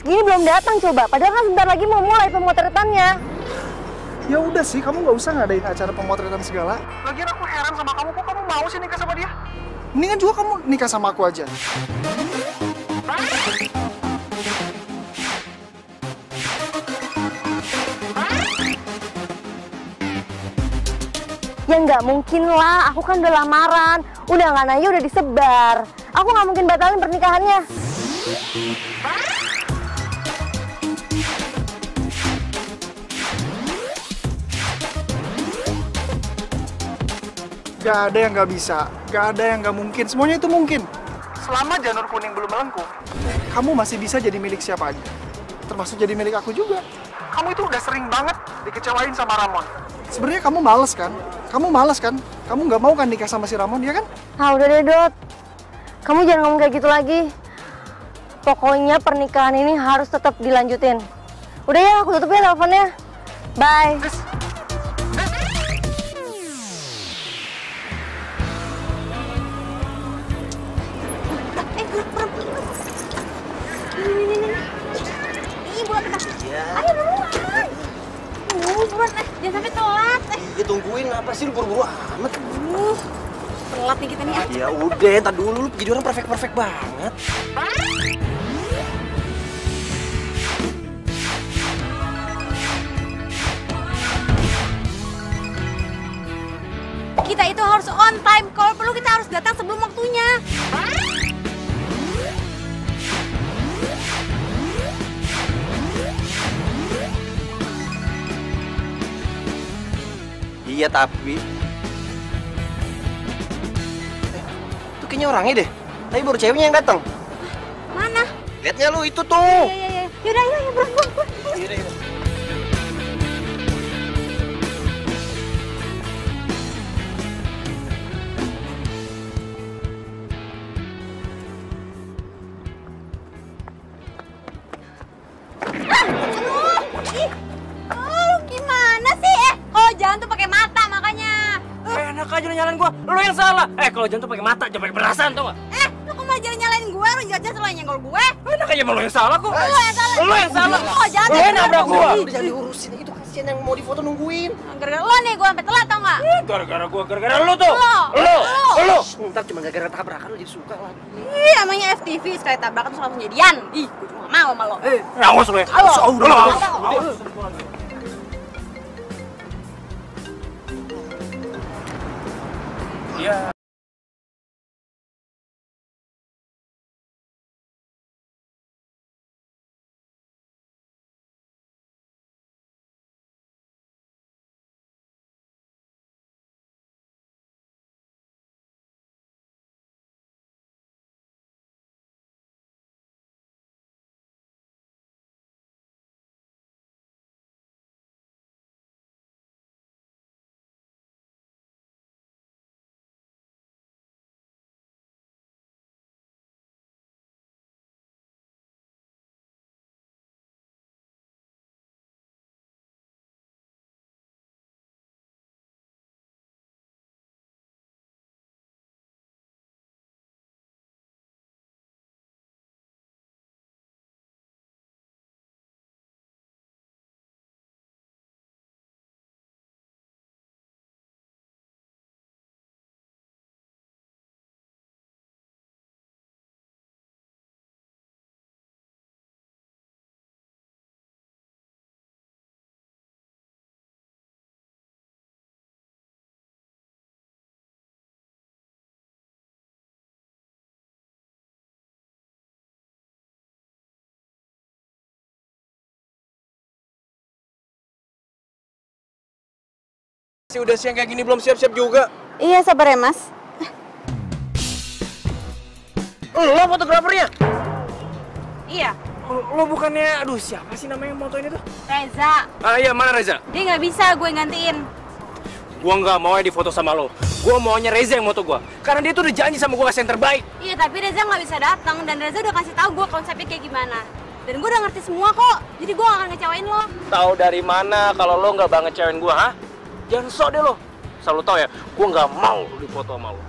segini belum datang coba. Padahal kan sebentar lagi mau mulai pemotretannya. Ya udah sih, kamu nggak usah ngadain acara pemotretan segala. Lagian aku heran sama kamu, kok kamu mau sih nikah sama dia? Mendingan juga kamu nikah sama aku aja. Ya nggak mungkin lah, aku kan udah lamaran. Undangannya udah disebar. Aku nggak mungkin batalin pernikahannya. Gak ada yang nggak bisa, gak ada yang nggak mungkin. Semuanya itu mungkin. Selama janur kuning belum melengkung, kamu masih bisa jadi milik siapa aja. Termasuk jadi milik aku juga. Kamu itu udah sering banget dikecewain sama Ramon. Sebenarnya kamu males kan? Kamu males kan? Kamu nggak mau kan nikah sama si Ramon, ya kan? Ah udah deh Dot, kamu jangan ngomong kayak gitu lagi. Pokoknya pernikahan ini harus tetap dilanjutin. Udah ya, aku tutup ya teleponnya. Bye. Ayo buruan. Buruan, jangan sampai telat. Ya tungguin, apa sih lu buru-buru amat? Telat nih kita nih. Ya udah, entar dulu, lu jadi orang perfect banget. Kita itu harus on time. Kalau perlu kita harus datang sebelum waktunya. Iya, tapi... Itu kayaknya orangnya deh. Tapi baru ceweknya yang datang. Mana? Lihatnya lu, itu tuh. Iya. Yaudah, buruan. Yaudah. Gimana sih? Kalau jalan tuh pakai mata makanya. Enak aja lu nyalain gua. Lu yang salah. Kalau jangan tuh pakai mata, jangan pakai perasaan, tau gak? Lu kok malah jalan nyalain gue? Lu jelas-jelas lo yang nyenggol gue. Enak aja malu yang salah kok. Lu yang salah. Lu yang salah. Oh, jangan. Lu yang nabrak gua. Ih, Udah jangan diurusin. Itu kasihan yang mau difoto nungguin. Gara-gara lo nih gue sampai telat tau gak? Gara-gara gua, gara-gara lu tuh. Lu. Ntar cuma gara-gara tabrakan lu jadi suka lagi. Ih, namanya FTV sekali tabrakan terus langsung jadian. Ih, gue cuma mau sama lo. Awas lu ya. Halo. Iya. Udah siang kayak gini belum siap-siap juga. Iya, sabar ya, Mas. Lo fotografernya? Iya, Lo bukannya, aduh siapa sih namanya yang motoin itu? Reza. Iya, mana Reza? Dia nggak bisa gue gantiin. Gua nggak mau ya difoto sama lo. Gua maunya Reza yang moto gua. Karena dia tuh udah janji sama gua kasih yang terbaik. Iya, tapi Reza nggak bisa datang dan Reza udah kasih tahu gue konsepnya kayak gimana. Dan gue udah ngerti semua kok. Jadi gue gak akan ngecewain lo. Tahu dari mana kalau lo nggak banget ngecewain gua, ha? Jangan sok deh lo. Selalu tau ya, gua nggak mau difoto sama lo.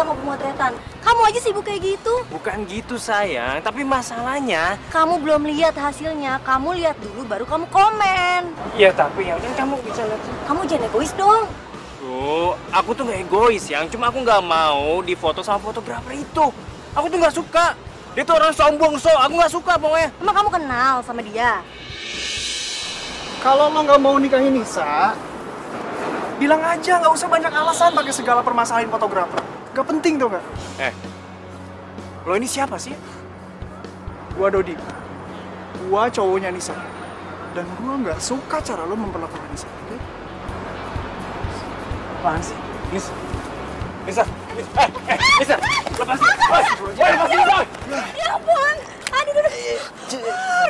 mau pemotretan. Kamu aja sibuk kayak gitu. Bukan gitu sayang, tapi masalahnya... Kamu belum lihat hasilnya, kamu lihat dulu baru kamu komen. Iya tapi yang kan kamu bisa lihat sih. Kamu jangan egois dong. Bro, aku tuh gak egois yang, cuma aku nggak mau difoto sama fotografer itu. Aku tuh nggak suka. Dia tuh orang sombong, aku nggak suka pokoknya. Emang kamu kenal sama dia? Kalau lo nggak mau nikahin Nisa, bilang aja, nggak usah banyak alasan pakai segala permasalahan fotografer. Gak penting tuh nggak? Lo ini siapa sih? Gua Dodi. Gua cowoknya Nisa. Dan gua nggak suka cara lo memperlakukan Nisa. Okay? Apaan sih? Nisa, lepasin! Lepasin! Ya ampun, aduh.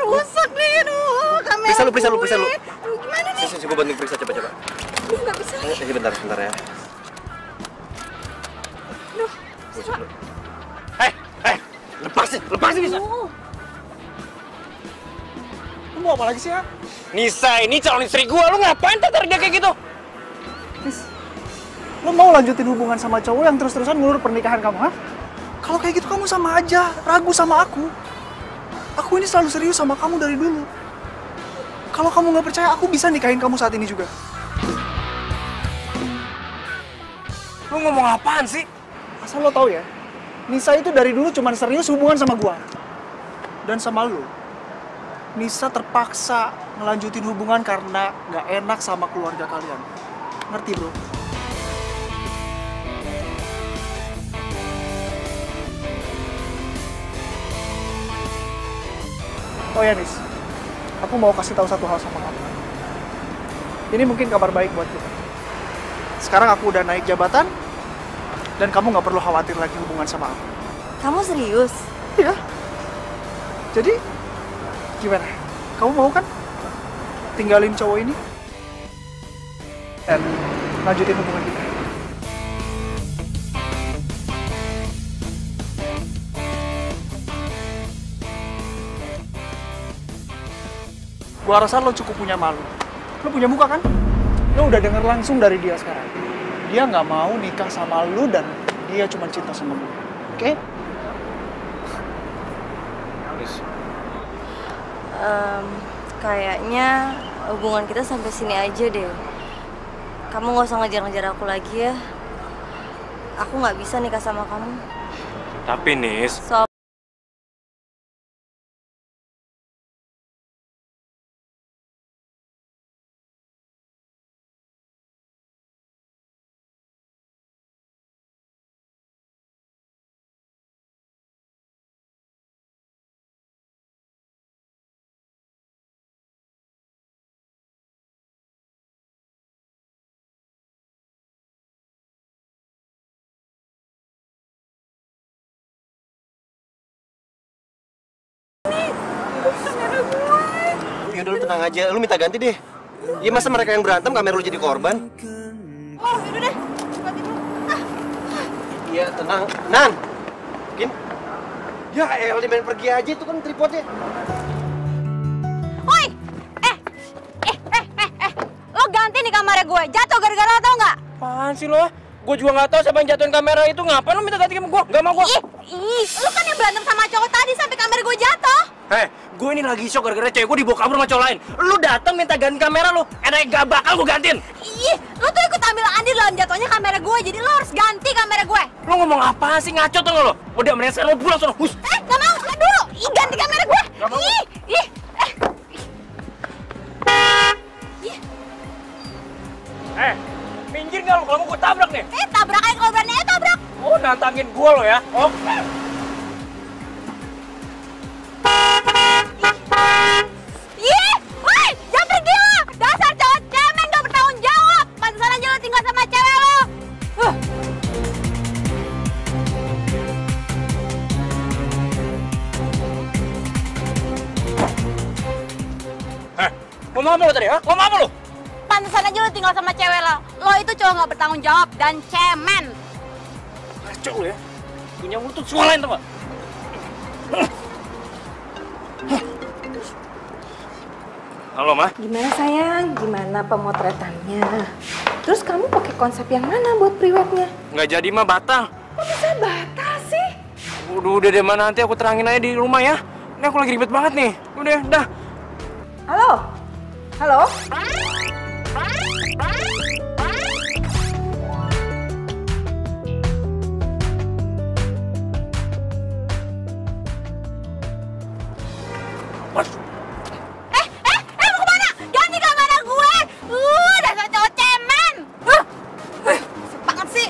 Rusak nih, aduh. Kamera Periksa lu. Gimana nih? Gue bantu periksa, coba. Ini nggak bisa. Bentar ya. Aduh, Lepasin Nisa. Lo mau apa lagi sih ya? Nisa ini calon istri gua, lu ngapain tarik dia kayak gitu? Nis, lo mau lanjutin hubungan sama cowok yang terus-terusan ngulur pernikahan kamu, ha? Kalau kayak gitu kamu sama aja, ragu sama aku. Aku ini selalu serius sama kamu dari dulu. Kalau kamu nggak percaya, aku bisa nikahin kamu saat ini juga. Lu ngomong apaan sih? Asal lo tahu ya, Nisa itu dari dulu cuman serius hubungan sama gua. Dan sama lo. Nisa terpaksa ngelanjutin hubungan karena nggak enak sama keluarga kalian. Ngerti, bro? Oh ya, Nis. Aku mau kasih tahu satu hal sama kamu. Ini mungkin kabar baik buat kita. Sekarang aku udah naik jabatan, dan kamu nggak perlu khawatir lagi hubungan sama aku. Kamu serius? Iya. Jadi, gimana? Kamu mau kan tinggalin cowok ini dan lanjutin hubungan kita? Gua rasa lo cukup punya malu. Lo punya muka kan? Lo udah denger langsung dari dia sekarang. Dia nggak mau nikah sama lo dan dia cuma cinta sama lo. Oke? Kayaknya hubungan kita sampai sini aja deh. Kamu nggak usah ngejar-ngejar aku lagi ya. Aku nggak bisa nikah sama kamu. Tapi Nis, Yaudah lu tenang aja, lu minta ganti deh. Ya masa mereka yang berantem, kamera lu jadi korban? Oh, yaudah deh. Ganti dulu. Iya, tenang. Nan! Mungkin? Ya elah, main pergi aja, itu kan tripodnya. Woi! Lo ganti nih kamera gue. Jatuh gara-gara lo tau nggak? apaan sih lo? Gue juga nggak tahu siapa yang jatuhin kamera itu. Ngapain lo minta ganti sama gue? Nggak mau gue. Lo kan yang berantem sama cowok tadi sampai kamera gue jatuh. Gue ini lagi shock gara-gara cewek gue dibawa kabur sama cowok lain. Lu datang minta ganti kamera lu, enaknya gak bakal gue gantiin. Lo tuh ikut ambil andil dalam jatuhnya kamera gue, jadi lo harus ganti kamera gue. Lo ngomong apa sih, ngaco tuh lo? Udah mendingan sekarang lo pulang sono. Hus. Gak mau, dulu. Ganti kamera gue. Gak mau. Minggir nggak lo? Kalau mau gue tabrak nih. Tabrak aja kalau berani, tabrak. Oh, nantangin gue lo ya? Oke. Woi, jangan pergi lo. Dasar cowok cemen gak bertanggung jawab. Pantesan aja lo tinggal sama cewek lo. Ngomong apa lo tadi, ha? Ngomong apa lo? Pantesan aja lo tinggal sama cewek lo. Lo itu cowok gak bertanggung jawab dan cemen. Ngaco lo ya? Punya mulut tuh sualain tuh, Pak. Halo, Ma. Gimana sayang? Gimana pemotretannya? Terus kamu pakai konsep yang mana buat priwetnya? Nggak jadi, Ma, batal. Kok bisa batal sih? Udah deh, mana nanti aku terangin aja di rumah ya. Ini aku lagi ribet banget nih. Udah, dah. Halo? Halo? Mau kemana? Ganti kamera gue! Dasar cowok cemen! Kesel banget sih!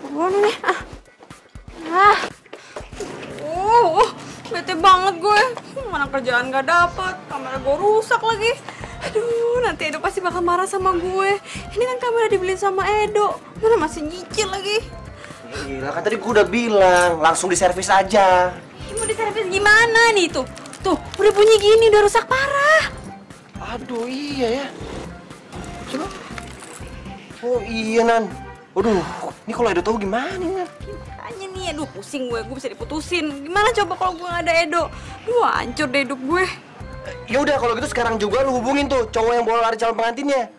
Buruan nih. Bete banget gue. Mana kerjaan gak dapet, kamera gue rusak lagi. Aduh, nanti Edo pasti bakal marah sama gue. Ini kan kamera dibeliin sama Edo. Mana masih nyicil lagi. Gila, kan tadi gue udah bilang, langsung diservis aja. Mau diservis gimana nih tuh? Tuh, udah bunyi gini, udah rusak parah. Aduh, iya ya. Coba. Oh iya, Nan. Waduh, ini kalau Edo tahu gimana nih, Nan? Makanya nih, aduh pusing gue bisa diputusin. Gimana coba kalau gue gak ada Edo? Duh, hancur deh hidup gue. Ya udah, kalau gitu sekarang juga lu hubungin tuh cowok yang bawa lari calon pengantinnya.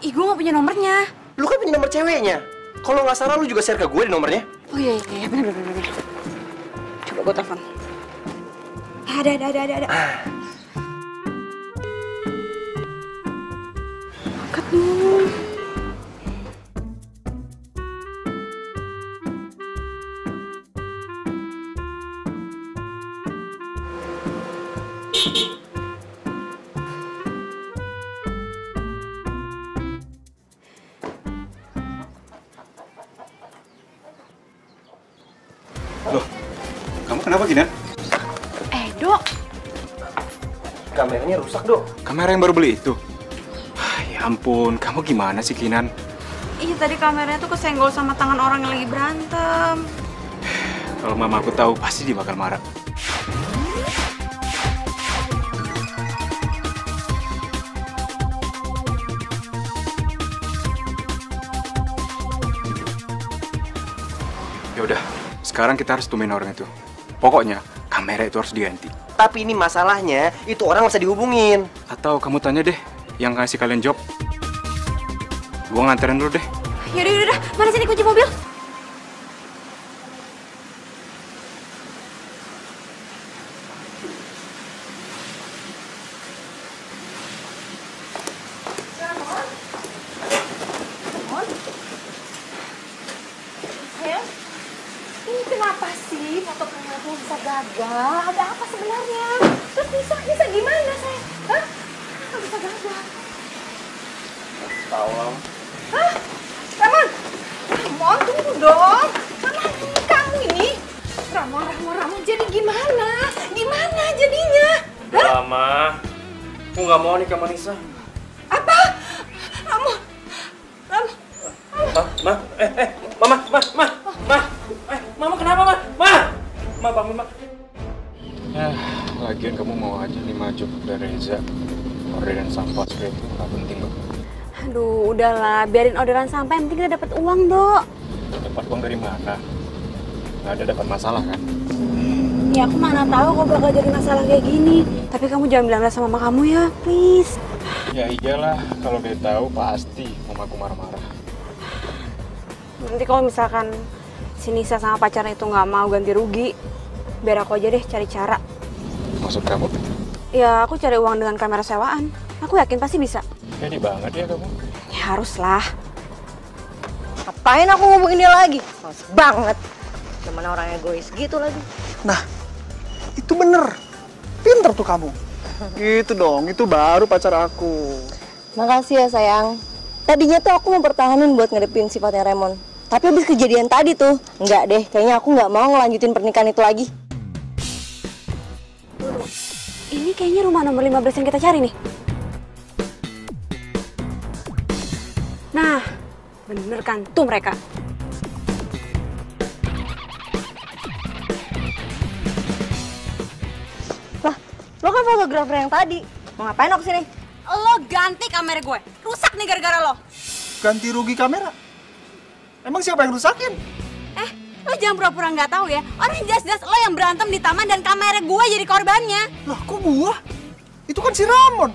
Ih, gue gak punya nomornya. Lu kan punya nomor ceweknya. Kalau nggak salah lu juga share ke gue di nomornya. Oh iya, bener. Coba gue telepon. Ada. Angkat dulu. Loh, kamu kenapa Kinan? Dok. Kameranya rusak, Dok. Kamera yang baru beli itu? Ya ampun, kamu gimana sih Kinan? Iya, tadi kameranya tuh kesenggol sama tangan orang yang lagi berantem. Kalau mama aku tahu pasti dia bakal marah. Ya udah, sekarang kita harus temuin orang itu. Pokoknya kamera itu harus diganti. Tapi ini masalahnya, itu orang nggak bisa dihubungin. Atau kamu tanya deh yang kasih kalian job. Gua nganterin dulu deh. Yaudah. Mana sini kunci mobil? Ini kenapa sih foto kamu bisa gagal? Ada apa sebenarnya? Terus bisa gimana saya? Hah? Kenapa bisa gagal? Tahu lah. Hah? Ramon, tunggu dong. Ramon, kamu ini. Ramon, jadi gimana? Gimana jadinya? Udah lama. Aku nggak mau nikah sama Nisa. Apa? Ramon. Mama kenapa, Ma? Ma, bangun, Ma. Lagian kamu mau aja 5 job dari Reza. Orderan sampah seperti itu nggak penting kok. Aduh, udahlah. Biarin orderan sampah, yang penting kita dapat uang, Dok. Dapat uang dari mana? Nggak ada dapat masalah kan? Ya, aku mana tahu kok bakal jadi masalah kayak gini. Tapi kamu jangan bilang sama mama kamu ya, please. Ya iyalah, kalau dia tahu pasti mamaku marah-marah. Nanti kalau misalkan si Nisa sama pacarnya itu nggak mau ganti rugi, biar aku aja deh cari cara. Maksud kamu? Ya, aku cari uang dengan kamera sewaan. Aku yakin pasti bisa. Jadi banget ya kamu. Ya haruslah. Ngapain aku ngubungin dia lagi? Males banget. Gimana orang egois gitu lagi. Nah, itu bener. Pinter tuh kamu. Gitu dong, itu baru pacar aku. Makasih ya sayang. Tadinya tuh aku mau pertahanin buat ngadepin sifatnya Raymond. Tapi habis kejadian tadi tuh, enggak deh. Kayaknya aku nggak mau ngelanjutin pernikahan itu lagi. Ini kayaknya rumah nomor 15 yang kita cari nih. Nah, bener kan? Tuh mereka. Lah, lo kan fotografer yang tadi. Mau ngapain lo kesini? Lo ganti kamera gue. Rusak nih gara-gara lo. Ganti rugi kamera. Emang siapa yang rusakin? jangan pura-pura nggak tahu ya. Orang jelas-jelas lo yang berantem di taman dan kamera gue jadi korbannya. Lah kok gua? Itu kan si Ramon.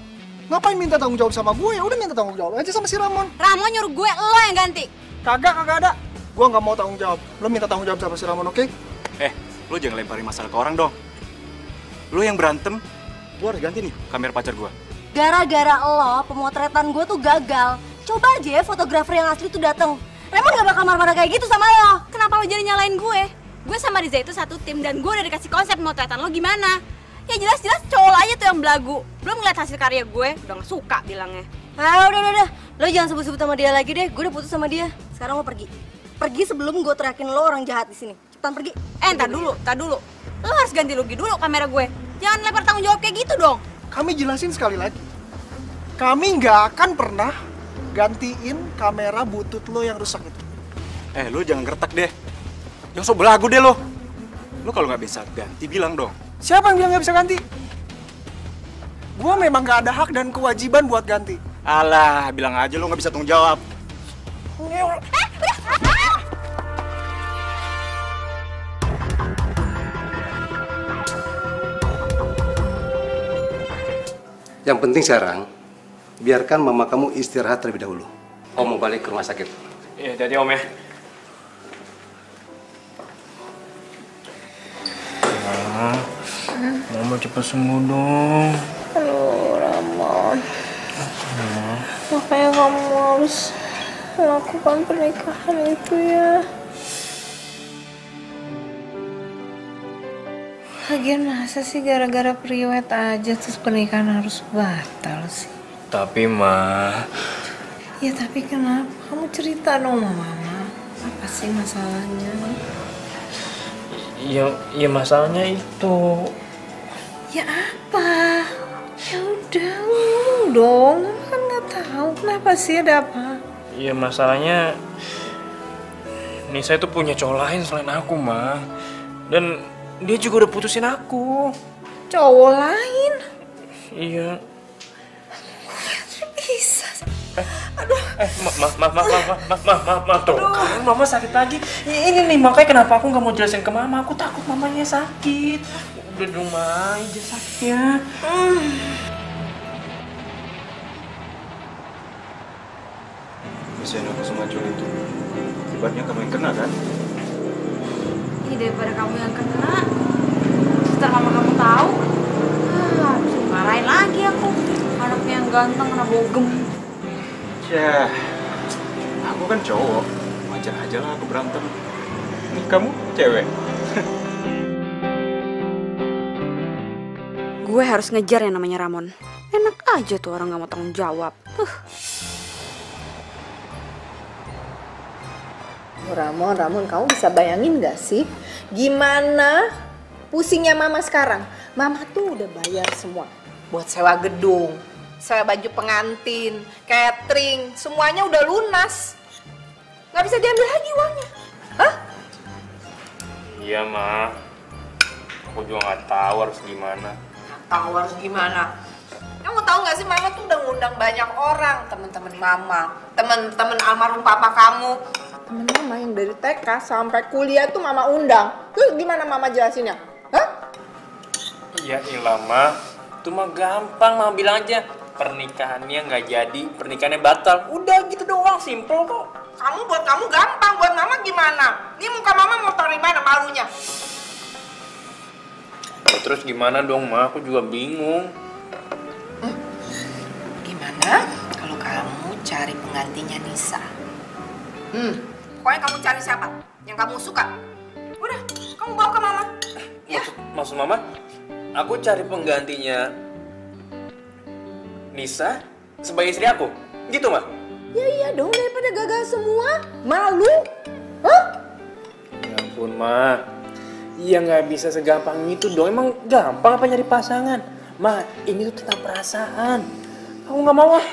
Ngapain minta tanggung jawab sama gue? Ya udah minta tanggung jawab aja sama si Ramon. Ramon nyuruh gue, lo yang ganti. Kagak ada. Gua nggak mau tanggung jawab. Lo minta tanggung jawab sama si Ramon, oke? Lo jangan lemparin masalah ke orang dong. Lo yang berantem, gua harus ganti nih kamera pacar gua. Gara-gara lo, pemotretan gue tuh gagal. Coba aja ya fotografer yang asli tuh dateng. Raymond gak bakal marah-marah kayak gitu sama lo. Kenapa lo jadi nyalain gue? Gue sama Riza itu satu tim dan gue udah dikasih konsep pemotretan lo gimana. Ya jelas-jelas cowok aja tuh yang belagu. Belum ngeliat hasil karya gue, udah gak suka bilangnya. Udah. Lo jangan sebut-sebut sama dia lagi deh. Gue udah putus sama dia. Sekarang lo pergi. Pergi sebelum gue teriakin lo orang jahat di sini. Cepetan pergi. Entar dulu. Lo harus ganti rugi dulu kamera gue. Jangan lempar tanggung jawab kayak gitu dong. Kami jelasin sekali lagi. Kami nggak akan pernah gantiin kamera butut lo yang rusak itu. Lo jangan gertak deh. Jangan sok belagu deh lo. Lo kalau nggak bisa ganti bilang dong. Siapa yang bilang nggak bisa ganti? Gua memang nggak ada hak dan kewajiban buat ganti. Alah, bilang aja lo nggak bisa tanggung jawab. Yang penting sekarang, biarkan mama kamu istirahat terlebih dahulu. Om mau balik ke rumah sakit. Iya, jadi Om ya. Mama cepet sembuh dong. Aduh, Ramon. Makanya kamu harus melakukan pernikahan itu ya. Lagian masa sih gara-gara priwet aja terus pernikahan harus batal sih? Tapi Ma. Ya tapi kenapa? Kamu cerita dong sama Mama. Apa sih masalahnya? Ya masalahnya itu. Ya apa? Ya udah ngomong dong. Mama kan nggak tahu kenapa sih, ada apa? Ya masalahnya Nisa itu punya cowok lain selain aku, Ma. Dan dia juga udah putusin aku. Cowok lain? Iya. Bisa. Aduh. Ma, tuh kan Mama sakit lagi. Ini nih makanya kenapa aku nggak mau jelasin ke Mama. Aku takut mamanya sakit. Udah dong, Ma, aja sakitnya. Kasihan aku sama Jul itu. Akibatnya kamu yang kena kan? Ih, daripada kamu yang kena, setelah Mama kamu tahu, bisa marahin lagi aku. Anaknya yang ganteng kena bogem. Ya, aku kan cowok. Wajar aja lah aku berantem. Nih kamu cewek. Gue harus ngejar yang namanya Ramon. Enak aja tuh orang gak mau tanggung jawab. Ramon, kamu bisa bayangin gak sih gimana pusingnya Mama sekarang? Mama tuh udah bayar semua buat sewa gedung, sewa baju pengantin, catering, semuanya udah lunas. Gak bisa diambil lagi uangnya. Hah? Iya, Ma. Aku juga nggak tahu harus gimana. Tahu harus gimana? Kamu tahu gak sih Mama tuh udah ngundang banyak orang, temen-temen Mama, temen-temen almarhum papa kamu. Temen Mama yang dari TK sampai kuliah tuh Mama undang. Terus gimana Mama jelasinnya? Hah? Ya ilah, Ma. Itu mah gampang, Mama bilang aja. Pernikahannya nggak jadi, pernikahannya batal. Udah gitu doang, simple kok. Buat kamu gampang, buat Mama gimana? Ini muka Mama mau taruh di mana malunya? Ya, terus gimana dong, Ma? Aku juga bingung. Gimana kalau kamu cari penggantinya Nisa? Pokoknya kamu cari siapa yang kamu suka. Udah, kamu bawa ke Mama. Ya. Maksud Mama, aku cari penggantinya Nisa sebagai istri aku? Gitu, Ma? Ya iya dong, daripada gagal semua. Malu. Hah? Ya ampun, Ma. Iya nggak bisa segampang itu dong. Emang gampang apa nyari pasangan? Ma, ini tuh tentang perasaan. Aku nggak mau ah.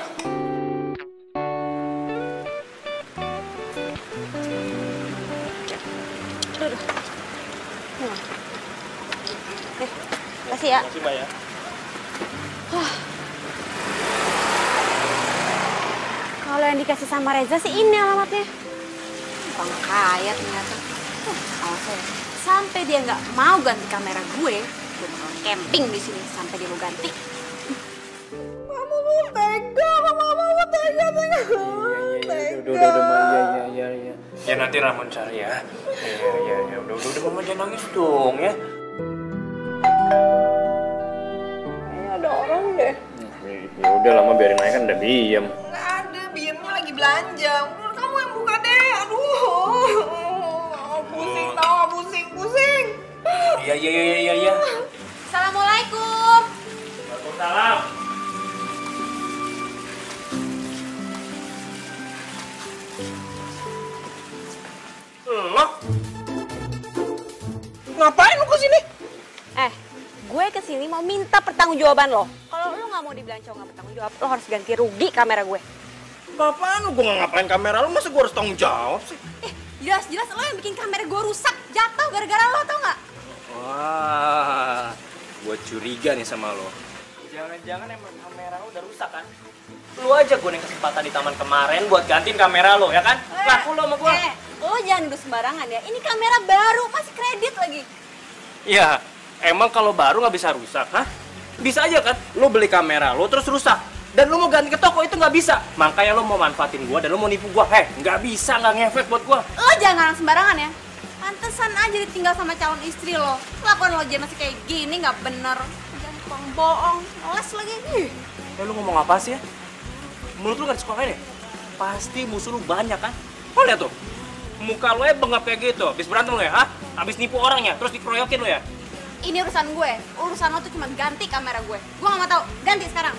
Makasih ya. Makasih, Mbak ya. Kalau yang dikasih sama Reza sih ini alamatnya. Bang kaya ternyata. Awas ya dia nggak mau ganti kamera gue bakal camping di sini sampai dia mau ganti. Mama mau tega, mama mau tega. Udah, iya. Ya nanti Ramon cari ya. Iya, udah, mama jangan nangis dong ya. Kayaknya ada orang deh. Ya udah lama biarin aja kan udah diem. Nggak ada, biemnya lagi belanja. Udah kamu yang buka deh, aduh. Pusing. Iya. Assalamualaikum. Waalaikumsalam. Lo? Ngapain lu kesini? Gue kesini mau minta pertanggungjawaban lo. Kalau lo nggak mau dibilang cowok nggak bertanggung jawab, lo harus ganti rugi kamera gue. Apaan lu? Gue nggak ngapain kamera lu, masa gue harus tanggung jawab sih? Jelas-jelas lo yang bikin kamera gue rusak, jatuh gara-gara lo, tau nggak? Wah, gue curiga nih sama lo. Jangan-jangan emang kamera lo udah rusak kan? Lu aja gue nih kesempatan di taman kemarin buat gantiin kamera lo, ya kan? Laku lo sama gue. Lo jangan duduk sembarangan ya. Ini kamera baru, masih kredit lagi. Iya, emang kalau baru nggak bisa rusak, hah? Bisa aja kan? Lo beli kamera lo terus rusak. Dan lo mau ganti ke toko itu nggak bisa. Makanya lo mau manfaatin gue dan lo mau nipu gue. Nggak bisa, nggak ngefek buat gue. Lo jangan ngarang sembarangan ya. Pantesan aja ditinggal sama calon istri lo. Kelakuan lo aja masih kayak gini, nggak bener. Jangan tukang bohong, les lagi. Lo ngomong apa sih ya? Mulut lo nggak disukain ya? Pasti musuh lo banyak kan? Lo lihat tuh, muka lo ya bengap kayak gitu. Habis berantem lo ya, habis nipu orangnya, terus dikeroyokin lo ya? Ini urusan gue. Urusan lo tuh cuma ganti kamera gue. Gue nggak mau tahu. Ganti sekarang.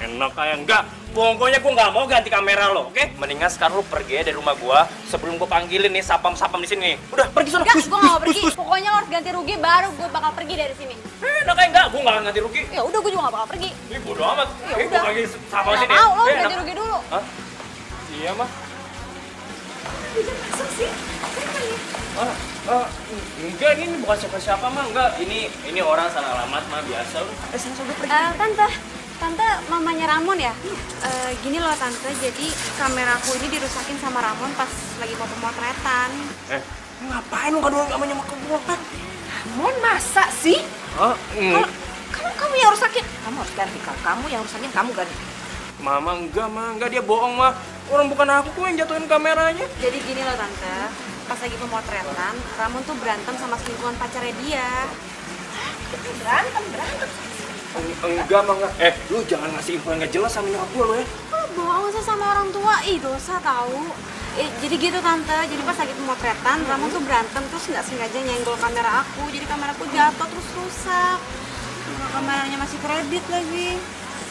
Enak kayak enggak. Pokoknya gue nggak mau ganti kamera lo, oke? Mendingan sekarang lo pergi ya dari rumah gue sebelum gue panggilin nih sapam-sapam di sini. Udah pergi sana. Enggak, gue nggak mau pergi. Pokoknya lo harus ganti rugi baru gue bakal pergi dari sini. Enak kayak enggak, gue nggak akan ganti rugi. Ya udah, gue juga nggak bakal pergi. Ih, bodo amat. Ya Gue udah. panggil sapam Nggak sini. mau, lo Enak. ganti rugi dulu. Hah? Iya mah. Masuk sih. Enggak, ini bukan siapa-siapa mah, enggak. Ini orang salah alamat mah biasa. Sana udah pergi. Tante, mamanya Ramon ya? Gini loh tante, jadi kameraku ini dirusakin sama Ramon pas lagi mau pemotretan. Ngapain lu kadang sama nyamuk kan? Ramon masa sih? Hah? Kamu yang rusakin. Kamu harus ganti. Kamu yang rusakin, kamu ganti. Mama enggak, dia bohong mah. Orang bukan aku kok yang jatuhin kameranya. Jadi gini loh tante, pas lagi pemotretan, Ramon tuh berantem sama selingkuhan pacarnya dia. Berantem. Enggak. Lu jangan ngasih info yang nggak jelas sama nyokap gue lo ya. Oh, bohong sih sama orang tua, dosa tahu. Jadi gitu tante, jadi pas lagi pemotretan, Ramon tuh berantem terus nggak sengaja nyenggol kamera aku, jadi kameraku jatuh terus rusak. Kameranya masih kredit lagi.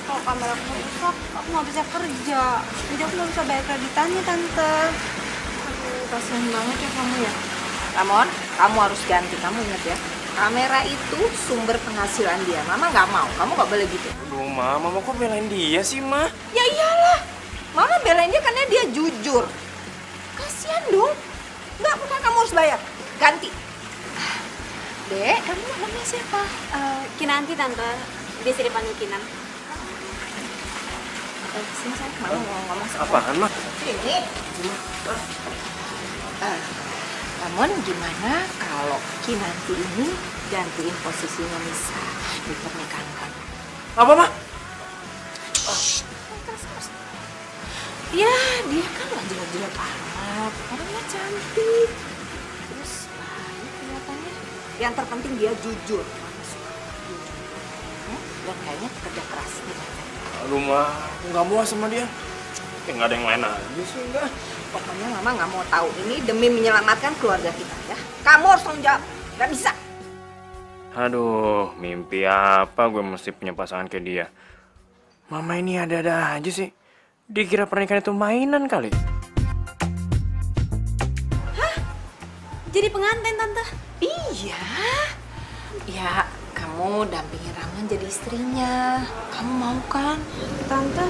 Kalau kameraku rusak, aku nggak bisa kerja. Jadi aku nggak bisa bayar kreditannya tante. Aduh, kasihan banget ya kamu ya. Ramon, kamu harus ganti. Kamu ingat ya, kamera itu sumber penghasilan dia. Mama nggak mau, kamu nggak boleh gitu. Aduh, Mama kok belain dia sih, Ma? Ya iyalah, Mama belain dia karena dia jujur. Kasian dong. Nggak, bukan kamu harus bayar. Ganti. Dek, kamu namanya siapa? Kinanti tante, biasa dipanggil Kinan. Sini saya, Mama mau ngomong sama Apaan, Ma? ini. Ramon, gimana kalau Kinanti ini gantiin posisinya Nisa di pernikahan kamu? Apa, Ma? Ya, dia kan gak jelek-jelek amat. Orangnya cantik. Terus baik kelihatannya. Yang terpenting dia jujur. Mama suka jujur. Dan kayaknya kerja keras gitu. Aduh, Ma, aku nggak mau sama dia. Kayak nggak ada yang lain aja sih, enggak. Pokoknya Mama gak mau tahu ini demi menyelamatkan keluarga kita ya. Kamu harus tanggung jawab. Gak bisa. Aduh, mimpi apa gue mesti punya pasangan kayak dia. Mama ini ada-ada aja sih. Dikira pernikahan itu mainan kali. Hah? Jadi pengantin tante? Iya. Ya, kamu dampingin Ramon jadi istrinya. Kamu mau kan? Tante,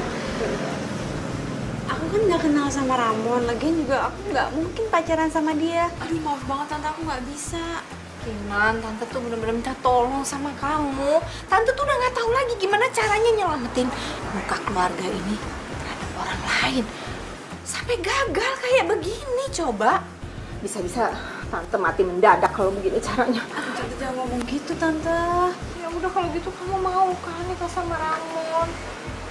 aku kan nggak kenal sama Ramon. Lagian juga aku nggak mungkin pacaran sama dia. Aduh, maaf banget tante, aku nggak bisa. Kinan, Tante tuh bener-bener minta tolong sama kamu. Tante tuh udah nggak tahu lagi gimana caranya nyelamatin muka keluarga ini terhadap orang lain. Sampai gagal kayak begini, coba. Bisa-bisa Tante mati mendadak kalau begini caranya. Tante jangan ngomong gitu, Tante. Ya udah kalau gitu kamu mau kan nikah sama Ramon?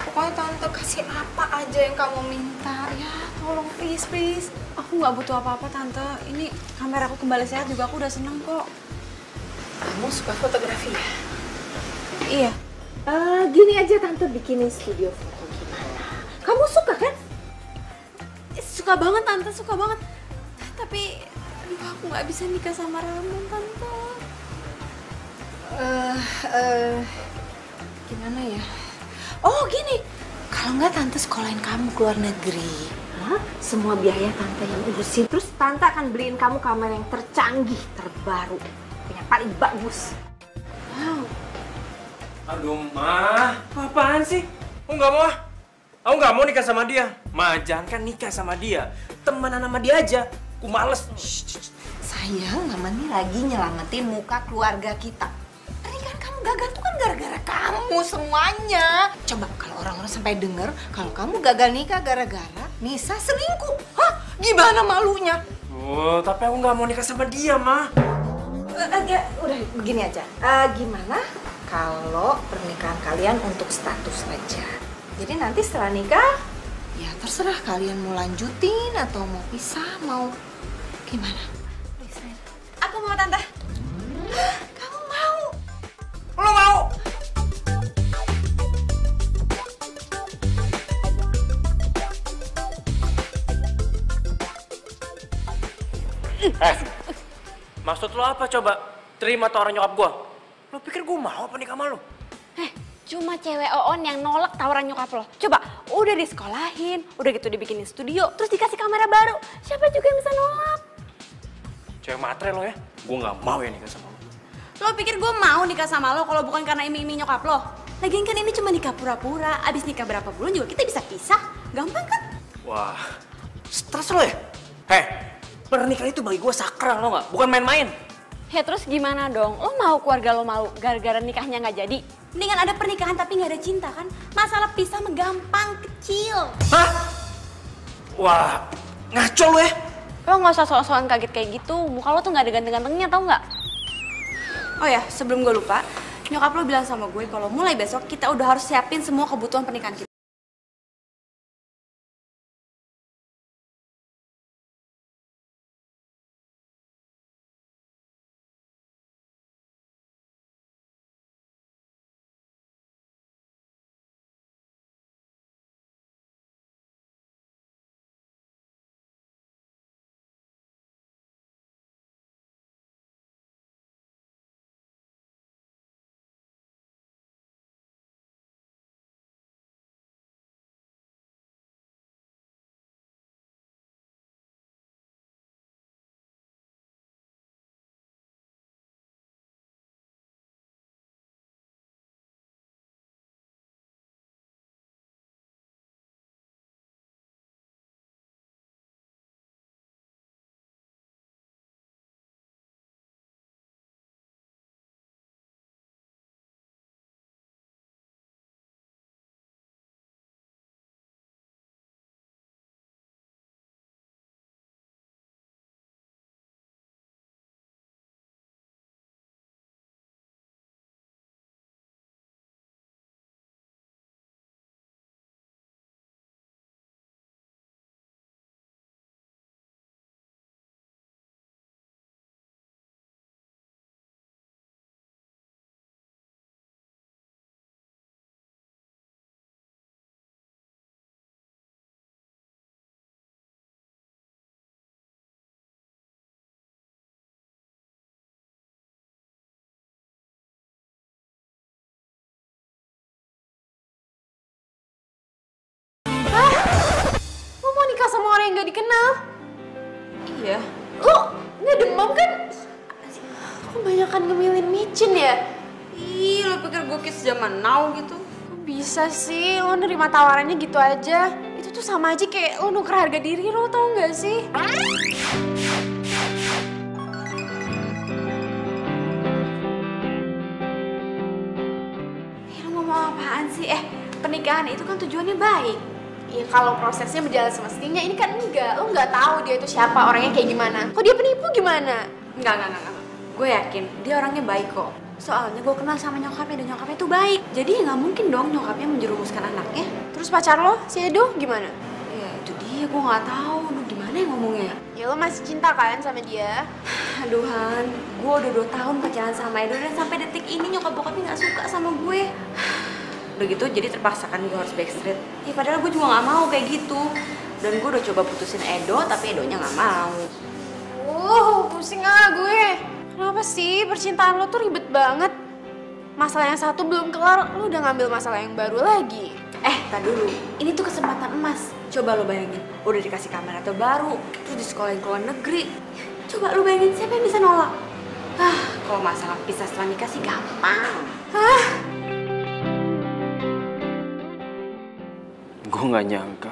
Pokoknya Tante kasih apa aja yang kamu minta. Ya tolong please, please. Aku nggak butuh apa-apa, Tante. Ini kamera aku kembali sehat juga, aku udah seneng kok. Kamu suka fotografi ya? Iya. Gini aja Tante bikinin studio foto gimana? Kamu suka kan? Suka banget, Tante, suka banget. Tapi aduh, aku nggak bisa nikah sama Ramon, Tante. Gimana ya? Oh gini, kalau nggak Tante sekolahin kamu ke luar negeri. Hah? Semua biaya Tante yang urusin. Terus Tante akan beliin kamu kamera yang tercanggih, terbaru, yang paling bagus. Wow. Aduh, Ma. Apaan sih? Aku nggak mau. Aku nggak mau nikah sama dia. Ma, jangan kan nikah sama dia. Temenan sama dia aja. Aku males. Sayang, Mama nih lagi nyelamatin muka keluarga kita. Pernikahan kamu gagal tuh kan gara-gara kamu semuanya. Coba kalau orang-orang sampai denger kalau kamu gagal nikah gara-gara Nisa selingkuh. Hah? Gimana malunya? Oh, tapi aku nggak mau nikah sama dia, Ma. Udah begini aja. Gimana kalau pernikahan kalian untuk status aja? Jadi nanti setelah nikah, ya terserah kalian mau lanjutin atau mau pisah, mau gimana? Aku mau, Tante. Kamu mau? Lo mau? Maksud lo apa coba? Terima tawaran nyokap gua. Lo pikir gua mau apa nikah sama lo? Cuma cewek Oon yang nolak tawaran nyokap lo. Coba, udah disekolahin, udah gitu dibikinin studio, terus dikasih kamera baru. Siapa juga yang bisa nolak? Cewek matre lo ya? Gua nggak mau ya nikah sama lo. Lo pikir gue mau nikah sama lo kalau bukan karena iming-iming nyokap lo? Lagian kan ini cuma nikah pura-pura, abis nikah berapa bulan juga kita bisa pisah. Gampang kan? Wah, stres lo ya? Pernikahan itu bagi gua sakral lo nggak? Bukan main-main. Ya terus gimana dong? Lo mau keluarga lo malu gara-gara nikahnya nggak jadi? Mendingan ada pernikahan tapi nggak ada cinta kan? Masalah pisah mah gampang, kecil. Hah? Wah, ngaco lo ya? Lo nggak usah soal-soal kaget kayak gitu. Muka lo tuh nggak ada ganteng-gantengnya, tau nggak? Oh ya, sebelum gue lupa, nyokap lo bilang sama gue kalau mulai besok kita udah harus siapin semua kebutuhan pernikahan kita. Sama orang yang gak dikenal. Iya. Lo gak demam kan? Kebanyakan ngemilin micin ya? Ih, lo pikir gue kids zaman now gitu? Kok bisa sih lo nerima tawarannya gitu aja? Itu tuh sama aja kayak lo nuker harga diri lo, tau gak sih? Lo ngomong apaan sih? Pernikahan itu kan tujuannya baik. Ya kalau prosesnya berjalan semestinya, ini kan enggak. Lo nggak tahu dia itu siapa, orangnya kayak gimana. Kok dia penipu gimana? Enggak. Gue yakin dia orangnya baik kok. Soalnya gue kenal sama nyokapnya dan nyokapnya tuh baik. Jadi ya nggak mungkin dong nyokapnya menjerumuskan anaknya. Terus pacar lo, si Edo, gimana? Ya itu dia, gue nggak tahu. Lo gimana ya ngomongnya? Ya lo masih cinta kan sama dia? Aduh Han, gue udah 2 tahun pacaran sama Edo dan sampai detik ini nyokap bokapnya nggak suka sama gue. Udah gitu jadi terpaksa kan gue harus backstreet. Ya padahal gue juga nggak mau kayak gitu. Dan gue udah coba putusin Edo tapi Edonya nggak mau. Pusing gue. Kenapa sih percintaan lo tuh ribet banget? Masalah yang satu belum kelar, lo udah ngambil masalah yang baru lagi. Tar dulu. Ini tuh kesempatan emas. Coba lo bayangin, udah dikasih kamera terbaru, terus disekolahin ke luar negeri. Coba lo bayangin, siapa yang bisa nolak? Kalau masalah pisah setelah nikah sih gampang. Gue nggak nyangka.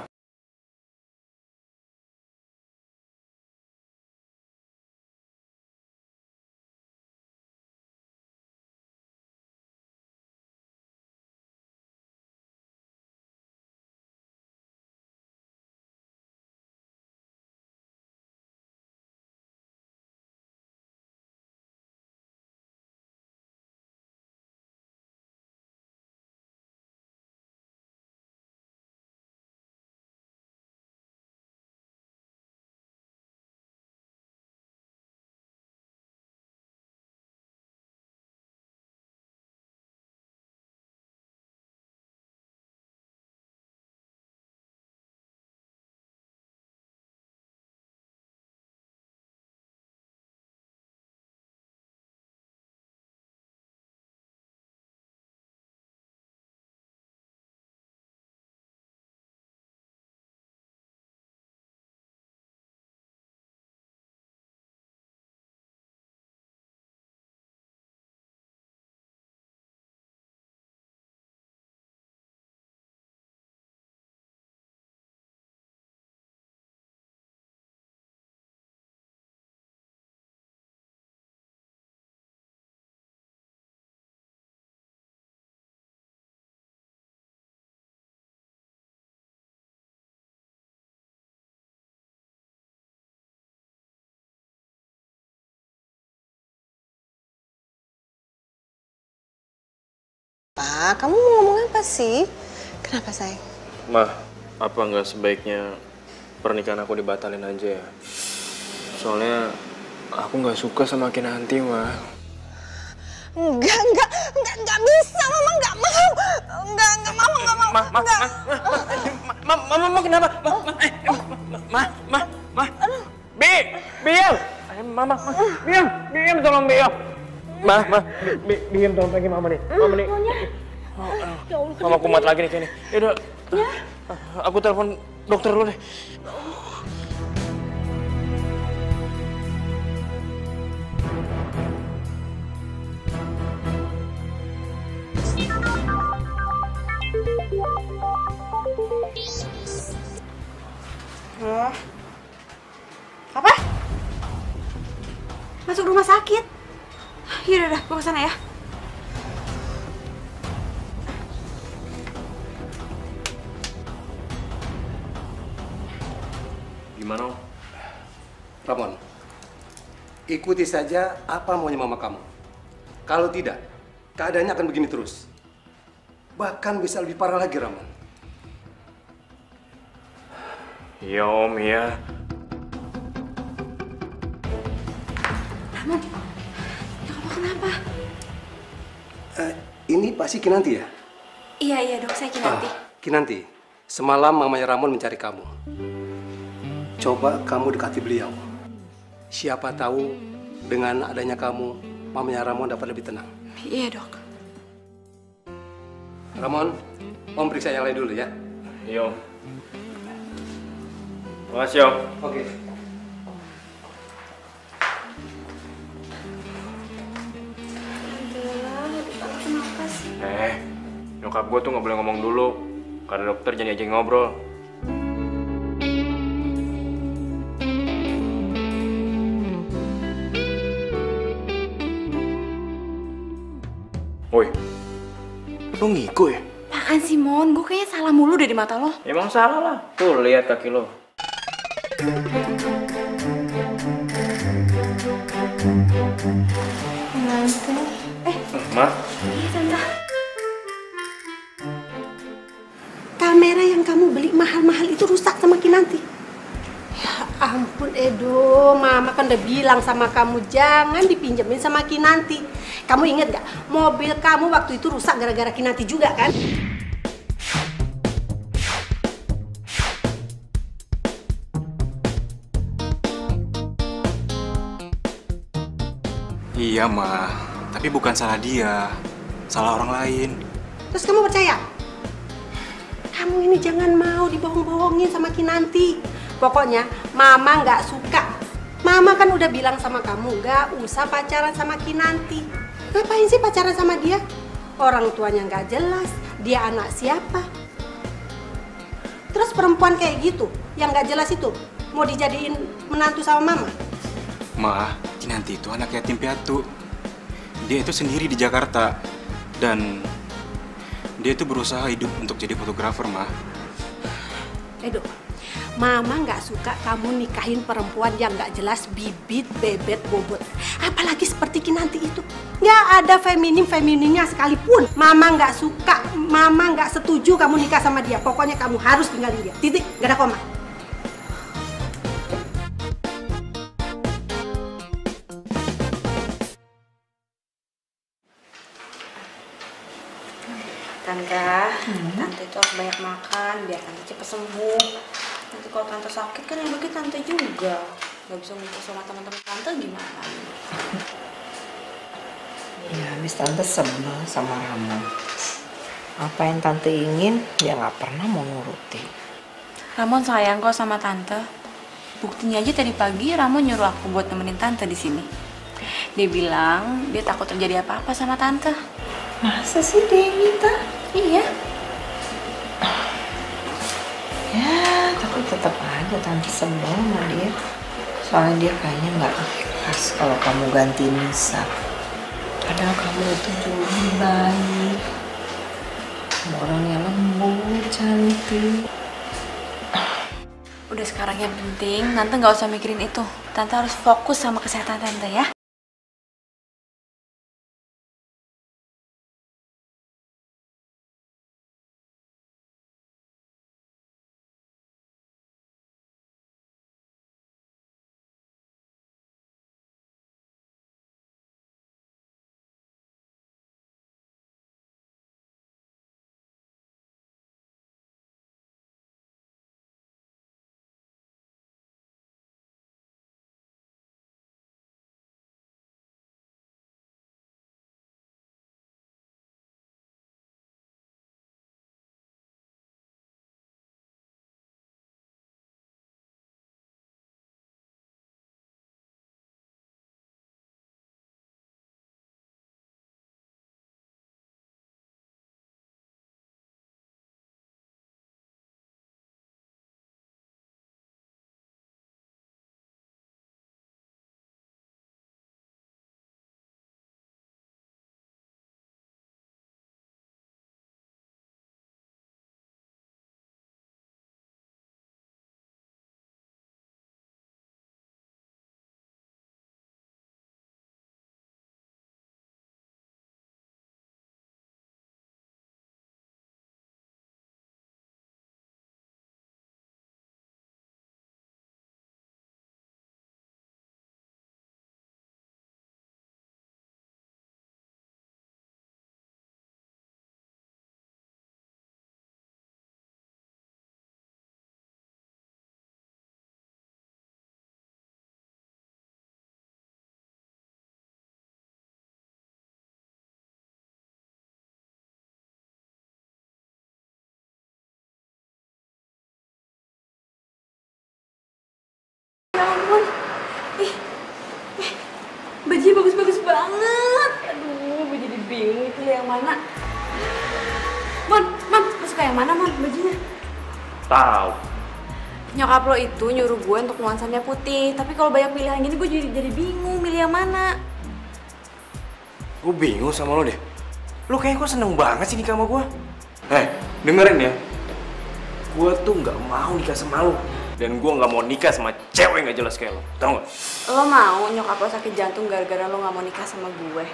Pak, kamu mau ngomong apa sih? Kenapa, sayang? Mah, apa nggak sebaiknya pernikahan aku dibatalin aja ya? Soalnya aku nggak suka sama Kinanti, Mah. Enggak bisa, Mama nggak mau. Mama nggak mau. Mama kenapa? Biam. Mama, Biam tolong Biam. Biam tolong pegang Mama nih. Mama kumat lagi nih kayaknya. Yaudah, aku telepon dokter dulu deh. Apa? Masuk rumah sakit? Yaudah, gue kesana ya. Gimana, Om? Ramon, ikuti saja apa maunya mama kamu. Kalau tidak, keadaannya akan begini terus. Bahkan bisa lebih parah lagi, Ramon. Iya, Om, iya. Ramon, kamu kenapa? Ini pasti Kinanti ya? Iya dok, saya Kinanti. Kinanti, semalam mamanya Ramon mencari kamu. Coba kamu dekati beliau. Siapa tahu dengan adanya kamu, mamanya Ramon dapat lebih tenang. Iya dok. Ramon, Om periksa yang lain dulu ya. Iya, Om. Makasih, Om. Oke. Nyokap gue tuh nggak boleh ngomong dulu. Karena dokter jangan aja ngobrol. Woi, lu ngigo ya? Apaan sih, Mon? Gue kayaknya salah mulu deh di mata lo. Emang salah lah. Tuh, lihat kaki lo. Tante. Ma. Iya, Tante. Kamera yang kamu beli mahal-mahal itu rusak sama Kinanti. Ya ampun Edo, Mama kan udah bilang sama kamu jangan dipinjemin sama Kinanti. Kamu inget gak, mobil kamu waktu itu rusak gara-gara Kinanti juga kan? Iya, Ma. Tapi bukan salah dia. Salah orang lain. Terus kamu percaya? Kamu ini jangan mau dibohong-bohongin sama Kinanti. Pokoknya Mama nggak suka. Mama kan udah bilang sama kamu nggak usah pacaran sama Kinanti. Ngapain sih pacaran sama dia? Orang tuanya nggak jelas. Dia anak siapa? Terus perempuan kayak gitu yang nggak jelas itu mau dijadiin menantu sama Mama? Ma, Kinanti itu anak yatim piatu. Dia itu sendiri di Jakarta. Dan dia itu berusaha hidup untuk jadi fotografer, Ma. Edo, Mama nggak suka kamu nikahin perempuan yang nggak jelas bibit, bebet, bobot. Apalagi seperti Kinanti itu. Nggak ada femininnya sekalipun. Mama nggak suka, Mama nggak setuju kamu nikah sama dia. Pokoknya kamu harus tinggalin dia. Titik, nggak ada koma. Tante itu harus banyak makan biar Tante cepat sembuh. Nanti kalau Tante sakit kan yang bagi Tante juga. Gak bisa ngumpul sama teman-teman Tante gimana? Ya, habis Tante sebel sama Ramon. Apa yang Tante ingin, dia nggak pernah mau nurutin. Ramon sayang kok sama Tante. Buktinya aja tadi pagi Ramon nyuruh aku buat nemenin Tante di sini. Dia bilang dia takut terjadi apa-apa sama Tante. Masa sih dia yang minta? Iya. Ya, tapi tetap aja Tante sebel sama dia. Soalnya dia kayaknya nggak ikhlas kalau kamu ganti Nisa. Padahal kamu itu jauh baik. Orangnya lembut, cantik. Udah sekarang yang penting Tante nggak usah mikirin itu. Tante harus fokus sama kesehatan Tante ya. Bajunya bagus-bagus banget. Aduh, gue jadi bingung itu yang mana. Mon, lu suka yang mana, Mon, bajunya? Tahu. Nyokap lo itu nyuruh gue untuk nuansanya putih. Tapi kalau banyak pilihan gini, gue jadi bingung milih yang mana. Gue bingung sama lo deh. Lo kayaknya kok seneng banget sih nikah sama gue. Dengerin ya. Gue tuh nggak mau nikah sama lo. Dan gue nggak mau nikah sama cewek nggak jelas kayak lo. Tau nggak? Lo mau nyokap lo sakit jantung gara-gara lo nggak mau nikah sama gue?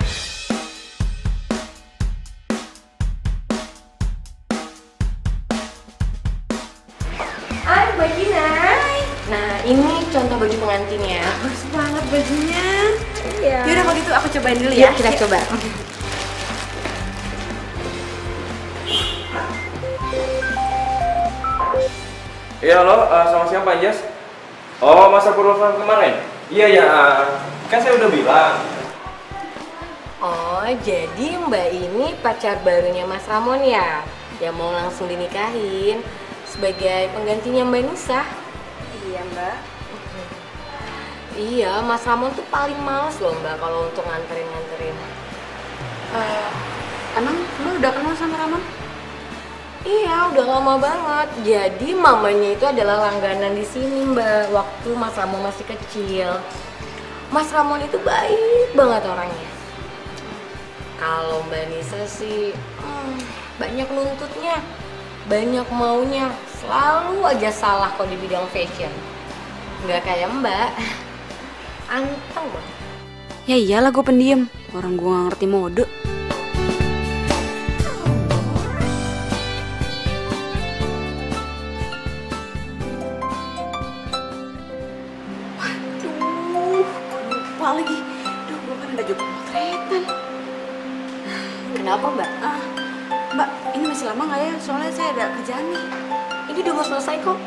Hai Mbak Gina. Nah ini contoh baju pengantinnya. Bagus banget bajunya. Iya. Yaudah kalau gitu aku cobain dulu ya. Kita coba. Iya halo, sama siapa Jas? Oh, masa perluan kemarin? Iya, kan saya udah bilang. Oh, jadi Mbak ini pacar barunya Mas Ramon ya? Yang mau langsung dinikahin sebagai penggantinya Mbak Nisa. Iya Mbak. Iya, Mas Ramon tuh paling males loh Mbak kalau untuk nganterin. Emang lo udah kenal sama Ramon? Iya, udah lama banget. Jadi mamanya itu adalah langganan di sini Mbak, waktu Mas Ramon masih kecil. Mas Ramon itu baik banget orangnya. Kalau Mbak Nisa sih banyak nuntutnya, banyak maunya, selalu aja salah kalau di bidang fashion. Nggak kayak Mbak, anteng banget. Ya iyalah gue pendiam, orang gue gak ngerti mode. Lupa lagi. Duh, gue kan udah jemput motretan. Kenapa Mbak? Mbak, ini masih lama nggak ya? Soalnya saya ada kerjaan nih. Ini udah mau selesai kok.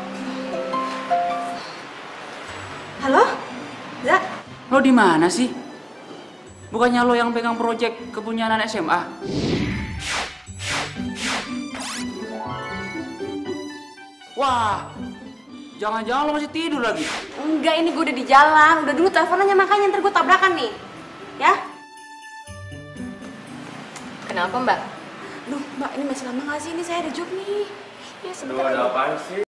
Halo? Zak? Lo di mana sih? Bukannya lo yang pegang proyek kepunyaan anak SMA? Wah, jangan-jangan lo masih tidur lagi? Enggak, ini gue udah di jalan. Udah dulu teleponannya, makanya ntar gue tabrakan nih. Ya? Kenapa Mbak? Duh, Mbak, ini masih lama nggak sih? Ini saya ada job nih. Ya, sebentar. Ada apaan sih?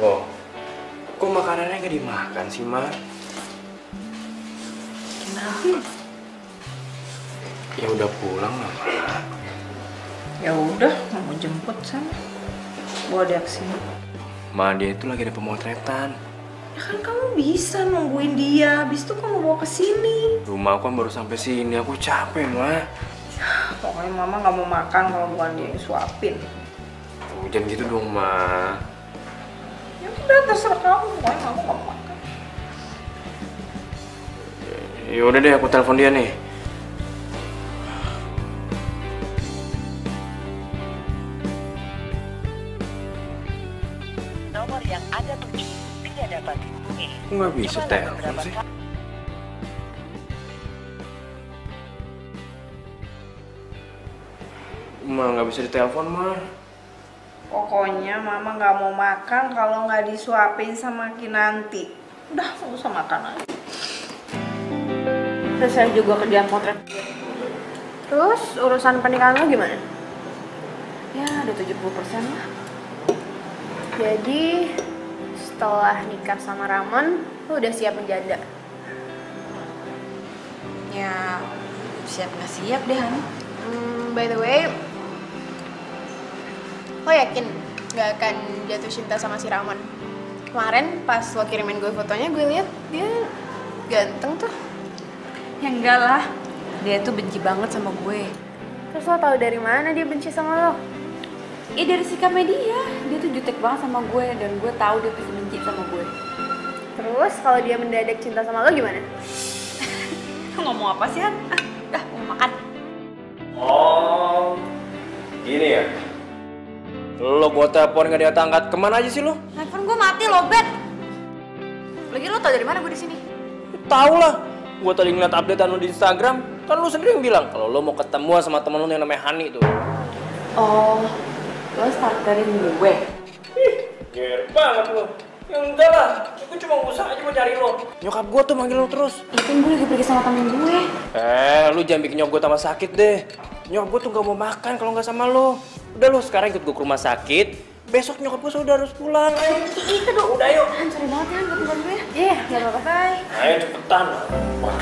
Loh, kok makanannya nggak dimakan sih, Ma? Kenapa? Ya udah pulang lah, Ma. Ya udah, mau jemput sana. Bawa dia kesini. Ma, dia itu lagi ada pemotretan. Ya kan kamu bisa nungguin dia, habis itu kamu bawa kesini. Rumah aku kan baru sampai sini, aku capek, Ma. Pokoknya mama nggak mau makan kalau bukan dia yang suapin. Tuh, jangan gitu dong, Ma. Ya udah, terserah kamu, pokoknya mama nggak mau makan. Ya udah deh, aku telepon dia nih. Nomor yang Anda tuju tidak dapat dihubungi. Aku nggak bisa telepon sih. Ma, nggak bisa ditelepon, Ma. Pokoknya mama nggak mau makan kalau nggak disuapin sama Kinanti. Udah, nggak usah makan lagi. Terus saya juga kerjaan potret. Terus urusan pernikahan lo gimana? Ya ada 70% lah. Jadi setelah nikah sama Ramon, lo udah siap menjanda? Ya siap nggak siap deh Han. By the way, lo yakin gak akan jatuh cinta sama si Ramon? Kemarin pas lo kirimin gue fotonya, gue lihat dia ganteng tuh. Ya enggak lah, dia tuh benci banget sama gue. Terus lo tahu dari mana dia benci sama lo? Ya dari sikapnya dia tuh jutek banget sama gue dan gue tahu dia pasti benci sama gue. Terus kalau dia mendadak cinta sama lo gimana? Ngomong apa sih Han? Udah mau makan. Oh, gini ya? Lo gua telepon gak dia angkat, kemana aja sih lo? Handphone gue mati loh, Bet. Lagi lo tau dari mana gue di sini? Tahu lah, gua tadi ngeliat updatean lo di Instagram. Kan lo sendiri yang bilang kalau lo mau ketemu sama temen lo yang namanya Hani tuh. Oh, lo starterin gue? Ih, ger banget lo. Ya enggak lah, gue cuma usaha aja mau cari lo. Nyokap gua tuh manggil lo terus. Ya kan gue lagi pergi sama temen gue. Lu jangan bikin nyokap gue tambah sakit deh. Nyokap gue tuh gak mau makan kalau nggak sama lo. Udah lo sekarang ikut gue ke rumah sakit. Besok nyokap gue sudah harus pulang. Ayo, Itu dong. udah yuk. Han, sorry banget ya Han, buat temen gue. Iya, gak apa-apa. Bye. Ayo cepetan. Wah.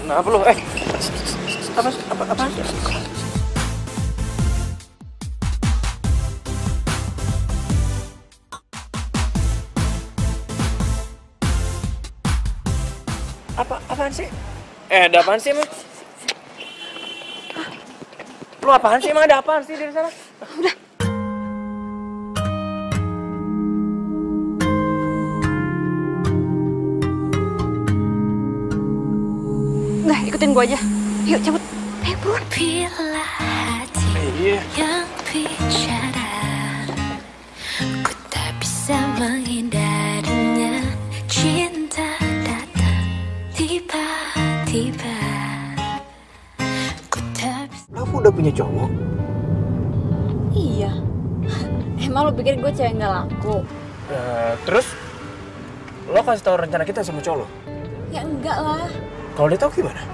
Kenapa lo? Apa? Apaan sih? Ada apaan sih emang? Lo apaan sih emang, ada apaan sih dari sana? Udah. Udah, ikutin gue aja. Yuk, cabut. Ayo, buruan. Iya. Yang bicara, ku tak bisa menghindarinya. Cinta datang tiba-tiba. Ku tak bisa. Kamu udah punya cowok? Iya. Emang lo pikir gue cewek nggak laku? Terus lo kasih tahu rencana kita sama cowok lo? Ya enggak lah. Kalau dia tahu gimana?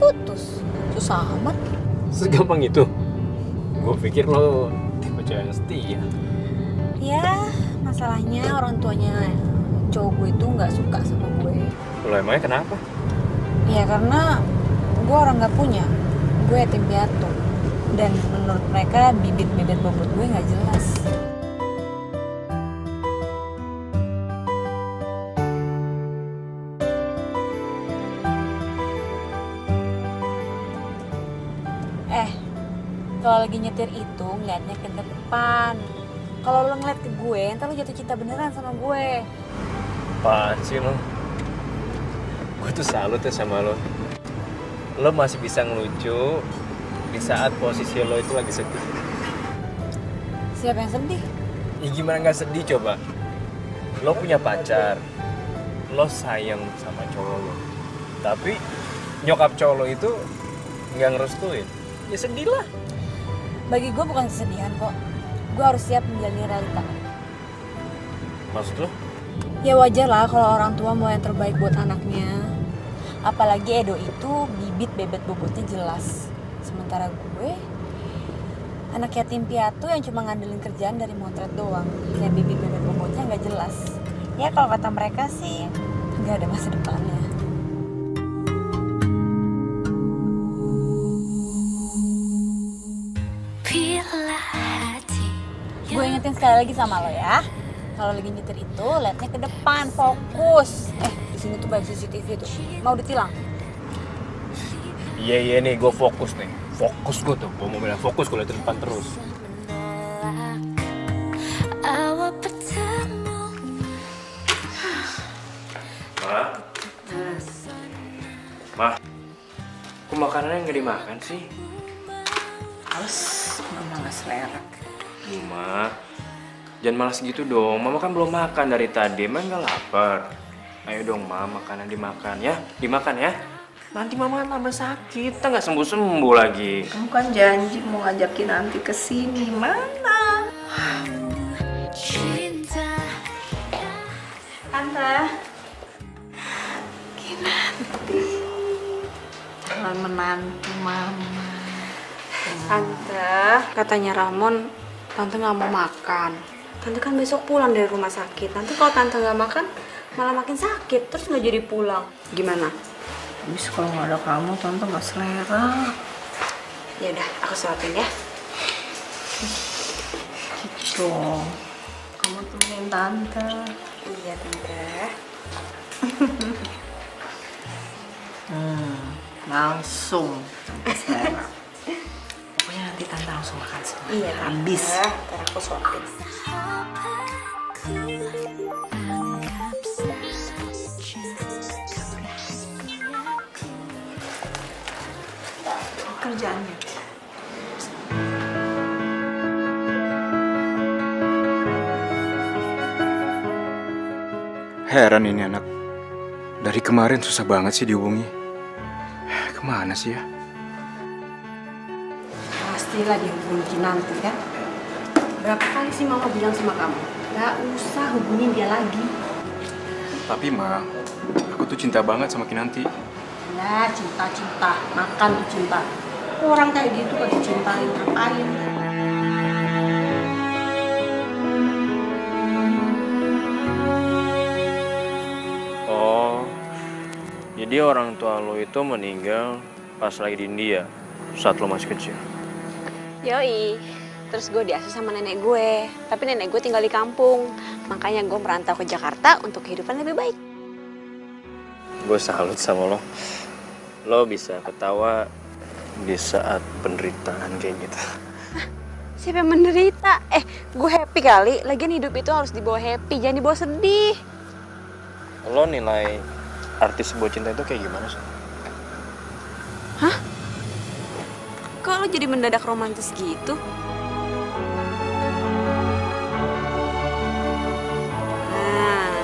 Putus. Susah amat. Segampang itu? Gue pikir lo tipe cewek yang setia. Ya, masalahnya orang tuanya cowok gue itu nggak suka sama gue. Lo emangnya kenapa? Ya karena gue orang nggak punya. Gue yatim piatu. Dan menurut mereka bibit-bibit bobot gue nggak jelas. Kalau lagi nyetir itu ngeliatnya ke depan. Kalau lo ngeliat ke gue, ntar lo jatuh cinta beneran sama gue. Apaan sih lo? Gue tuh salut ya sama lo. Lo masih bisa ngelucu di saat posisi lo itu lagi sedih. Siapa yang sedih? Ya gimana gak sedih coba? Lo punya pacar, lo sayang sama cowok lo. Tapi nyokap cowok lo itu gak ngerestuin. Ya sedih lah. Bagi gue bukan kesedihan kok. Gue harus siap menjalani realita. Maksud lo? Ya wajar lah kalau orang tua mau yang terbaik buat anaknya. Apalagi Edo itu bibit bebet bobotnya jelas. Sementara gue anak yatim piatu yang cuma ngandelin kerjaan dari motret doang. Yang bibit bebet bobotnya nggak jelas. Ya kalau kata mereka sih nggak ada masa depannya. Gue ingetin sekali lagi sama lo ya. Kalau lagi nyetir itu, liatnya ke depan, fokus. Di sini tuh banyak CCTV tuh. Mau ditilang? Iya nih, gue fokus nih. Fokus gue tuh. Gue mau bilang fokus, gue liat ke depan terus. Ma? Kok makanannya nggak dimakan sih? Males, mama nggak selera. Ma, jangan malas gitu dong. Mama kan belum makan dari tadi, emang nggak lapar. Ayo dong, Ma, makanan dimakan ya. Dimakan ya. Nanti Mama tambah sakit, kita nggak sembuh-sembuh lagi. Kamu kan janji mau ngajakin nanti ke sini, mana? Tante. Kinanti. Calon menantu mama. Tante, katanya Ramon, Tante nggak mau makan. Tante kan besok pulang dari rumah sakit. Nanti kalau Tante nggak makan, malah makin sakit. Terus nggak jadi pulang. Gimana? Habis kalau nggak ada kamu, Tante nggak selera. Ya udah, aku suapin ya. Gitu. Kamu temenin Tante. Iya, Tante. Langsung selera. Pokoknya nanti Tante langsung makan semua. Iya, habis. Ntar aku suapin. Kerjaannya. Heran ini anak. Dari kemarin susah banget sih dihubungi. Kemana sih ya? Pastilah dihubungi Kinanti kan. Berapa kali sih mama bilang sama kamu? Gak usah hubungin dia lagi. Tapi Ma, aku tuh cinta banget sama Kinanti. Ya cinta-cinta, makan tuh cinta. Orang kayak gitu kok dicintain, ngapain? Oh, jadi orang tua lo itu meninggal pas lagi di India saat lo masih kecil. Yoi, terus gue diasuh sama nenek gue. Tapi nenek gue tinggal di kampung. Makanya gue merantau ke Jakarta untuk kehidupan lebih baik. Gue salut sama lo. Lo bisa ketawa di saat penderitaan kayak gitu. Siapa yang menderita? Gue happy kali. Lagian hidup itu harus dibawa happy, jangan dibawa sedih. Lo nilai artis sebuah cinta itu kayak gimana sih? Hah? Kok lo jadi mendadak romantis gitu? Nah,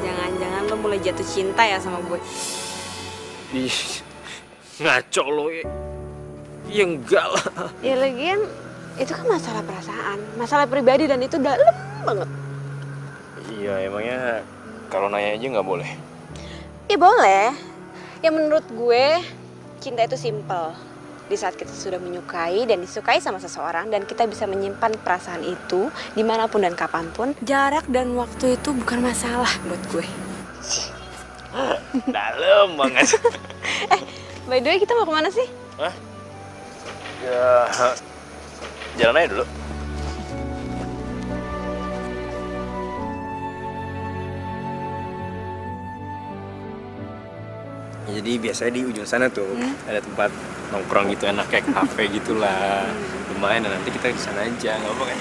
jangan-jangan lo mulai jatuh cinta ya sama gue. Ih, ngaco lo ya. Ya enggak lah. Ya lagian itu kan masalah perasaan, masalah pribadi dan itu dalam banget. Iya, emangnya kalau nanya aja nggak boleh? Ya boleh. Ya menurut gue, cinta itu simple. Di saat kita sudah menyukai dan disukai sama seseorang dan kita bisa menyimpan perasaan itu dimanapun dan kapanpun, jarak dan waktu itu bukan masalah buat gue. Dalam banget. By the way, kita mau kemana sih? Hah? Ya, jalan aja dulu. Jadi biasanya di ujung sana tuh ada tempat nongkrong gitu enak kayak kafe gitulah. Lumayan, dan nanti kita ke sana aja, nggak apa kan?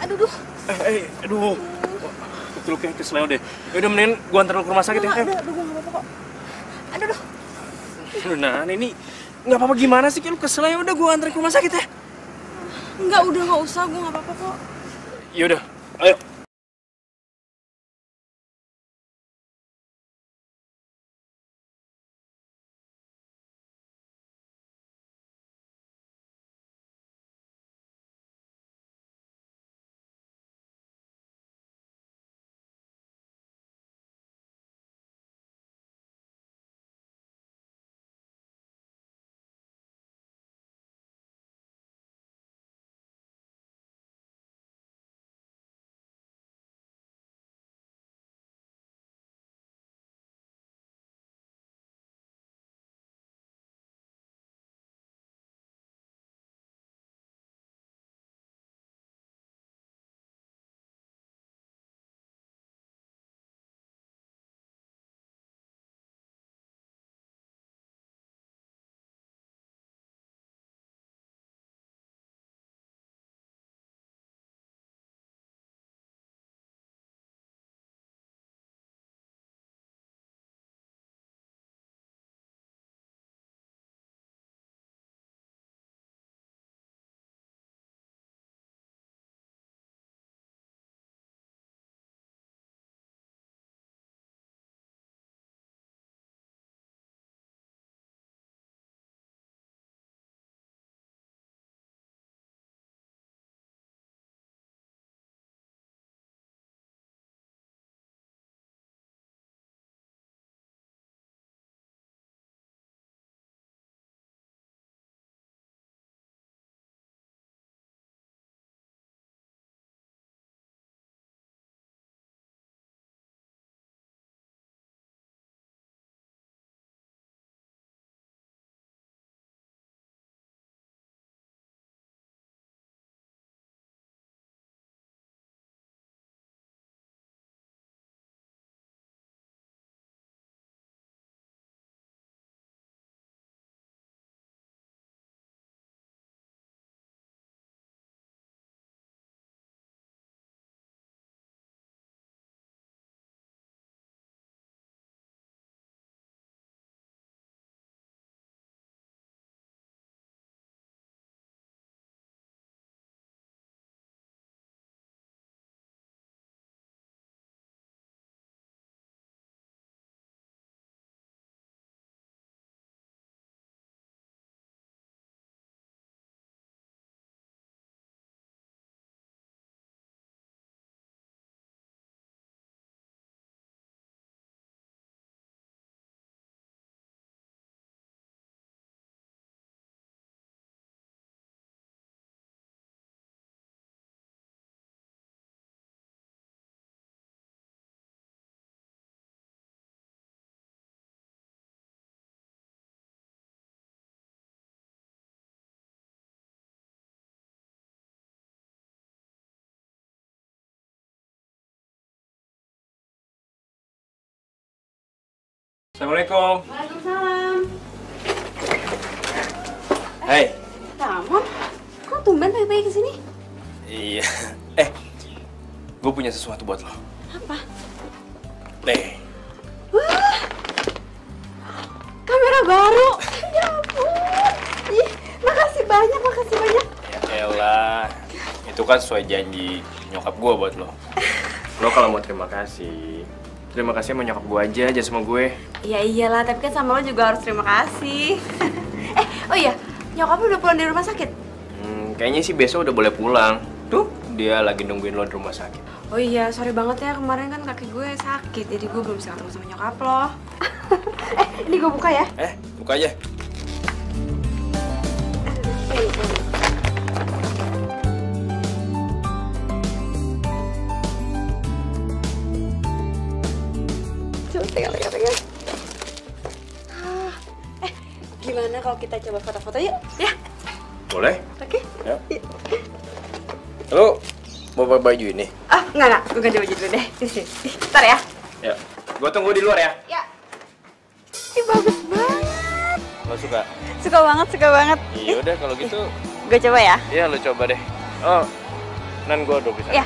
Aduh. Aduh. Lu kayak keseleo deh. Yaudah, mending gua antar lu ke rumah sakit ya. Aduh, gue gak apa-apa kok. Aduh. Aduh, nah ini nggak apa-apa gimana sih? Kayak lu keseleo, udah gua antar ke rumah sakit ya. Enggak, udah gak usah, gue gak apa-apa kok. Yaudah, ayo. Assalamualaikum. Waalaikumsalam. Hai. Ramon, kok tumben pagi-pagi kesini? Iya. Gue punya sesuatu buat lo. Apa? Nih. Wah, kamera baru. Ya ampun. Ih, makasih banyak. Ya elah. Itu kan sesuai janji nyokap gue buat lo. Lo kalau mau terima kasih sama nyokap gue aja sama gue. Ya iyalah, tapi kan sama lo juga harus terima kasih. Oh iya, nyokap lu udah pulang dari rumah sakit? Kayaknya sih besok udah boleh pulang. Tuh, dia lagi nungguin lo di rumah sakit. Oh iya, sorry banget ya, kemarin kan kaki gue sakit, jadi gue belum bisa ketemu sama nyokap lo. Ini gue buka ya? Buka aja. Coba pegang. Gimana kalau kita coba foto-foto yuk? Ya? Boleh? Oke. Ya. Lo mau pakai baju ini? Enggak. Gue ganti baju dulu deh. Bentar ya. Ya. Gue tunggu di luar ya. Ya. Ini bagus banget. Lo suka? Suka banget. Iya udah kalau gitu. Gue coba ya? Iya, lo coba deh. Oh, Nan gue duduk di sana. Ya.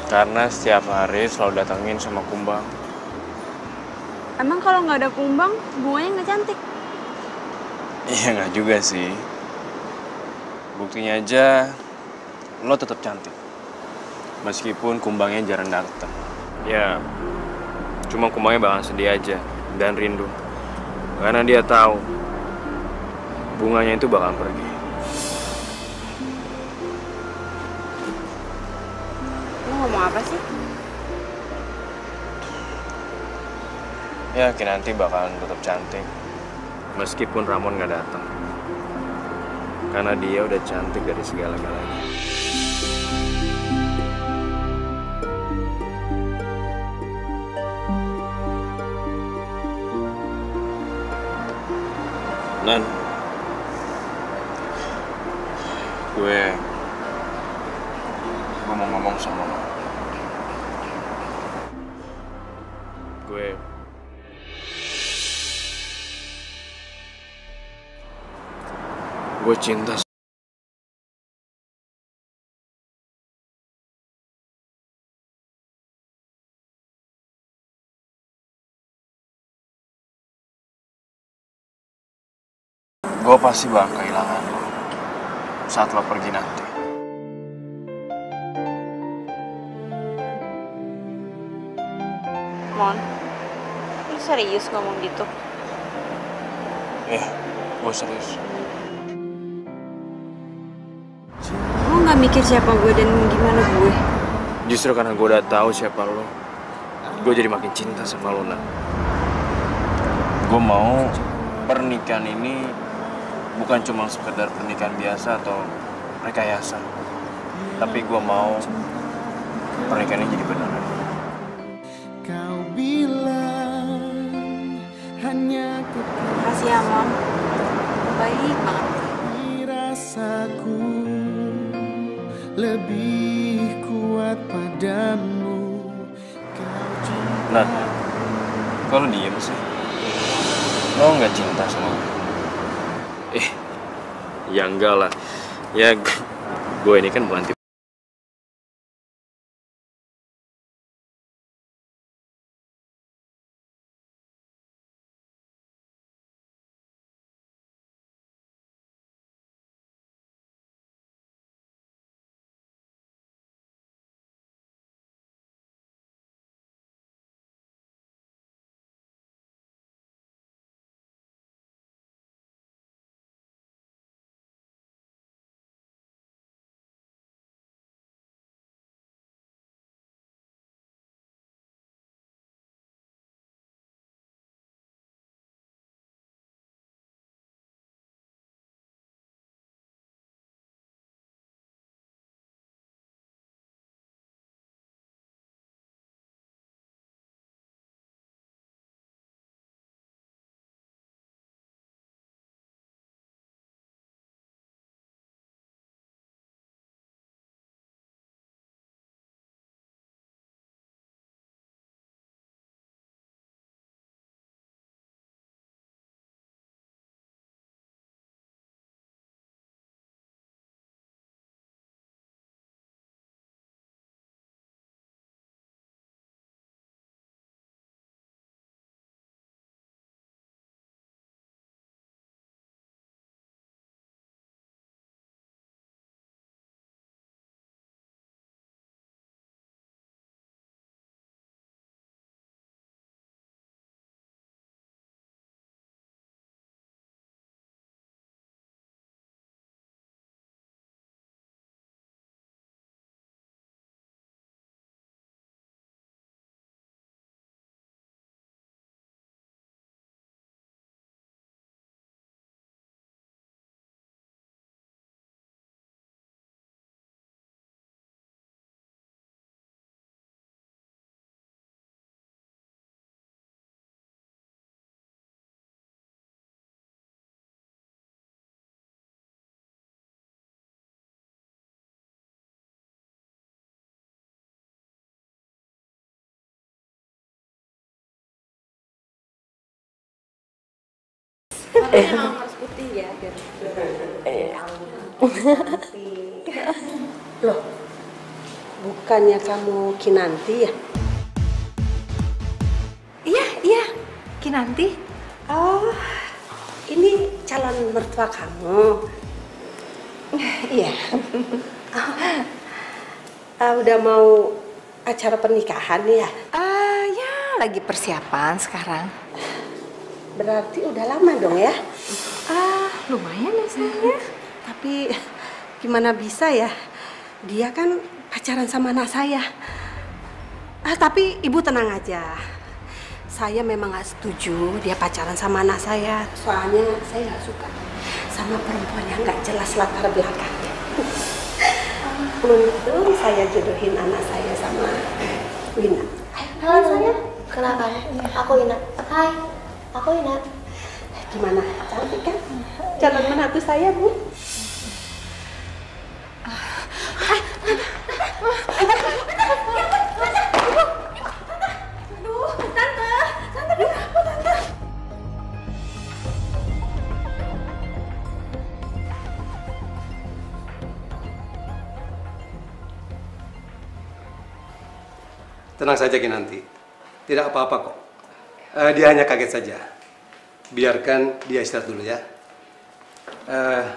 Karena setiap hari selalu datengin sama kumbang. Emang kalau nggak ada kumbang, bunganya nggak cantik? Iya nggak juga sih. Buktinya aja, lo tetap cantik. Meskipun kumbangnya jarang datang. Ya, cuma kumbangnya bakal sedih aja dan rindu. Karena dia tahu bunganya itu bakal pergi. Lo ngomong apa sih? Ya, Kinanti bakalan tetap cantik. Meskipun Ramon nggak datang. Karena dia udah cantik dari segala-galanya. Nan, gue mau ngomong sama lo. Gue cinta. Gue pasti bakal kehilangan lo saat lo pergi nanti. Mon, lu serius ngomong gitu? Iya, gue serius. Lu nggak mikir siapa gue dan gimana gue? Justru karena gue udah tahu siapa lo, gue jadi makin cinta sama lo, Nan. Gue mau pernikahan ini bukan cuma sekedar pernikahan biasa atau rekayasa, tapi gue mau pernikahan ini jadi beneran. Kau bilang hanya makasih ya, Mon. Baik banget. Rasaku lebih kuat padamu. Nah, kalau diem sih, lo nggak cinta sama gue? Ya enggak lah. Ya gue ini kan bukan tipe. Emang harus putih ya biar Loh, bukannya kamu Kinanti ya? Iya, Kinanti. Oh, ini calon mertua kamu. Iya. Udah mau acara pernikahan ya? Ya lagi persiapan sekarang. Berarti udah lama dong ya? Lumayan ya sayang. Tapi gimana bisa ya? Dia kan pacaran sama anak saya. Tapi ibu tenang aja. Saya memang gak setuju dia pacaran sama anak saya. Soalnya saya gak suka sama perempuan yang gak jelas latar belakangnya. Untung saya jodohin anak saya sama Wina. Halo sayang. Kenapa? Aku Wina. Hai. Aku Ina. Gimana? Cantik kan? Calon menantu saya, Bu. Aduh, Tante kenapa, Tante? Tenang saja Kinanti, tidak apa-apa kok. Dia hanya kaget saja. Biarkan dia istirahat dulu ya.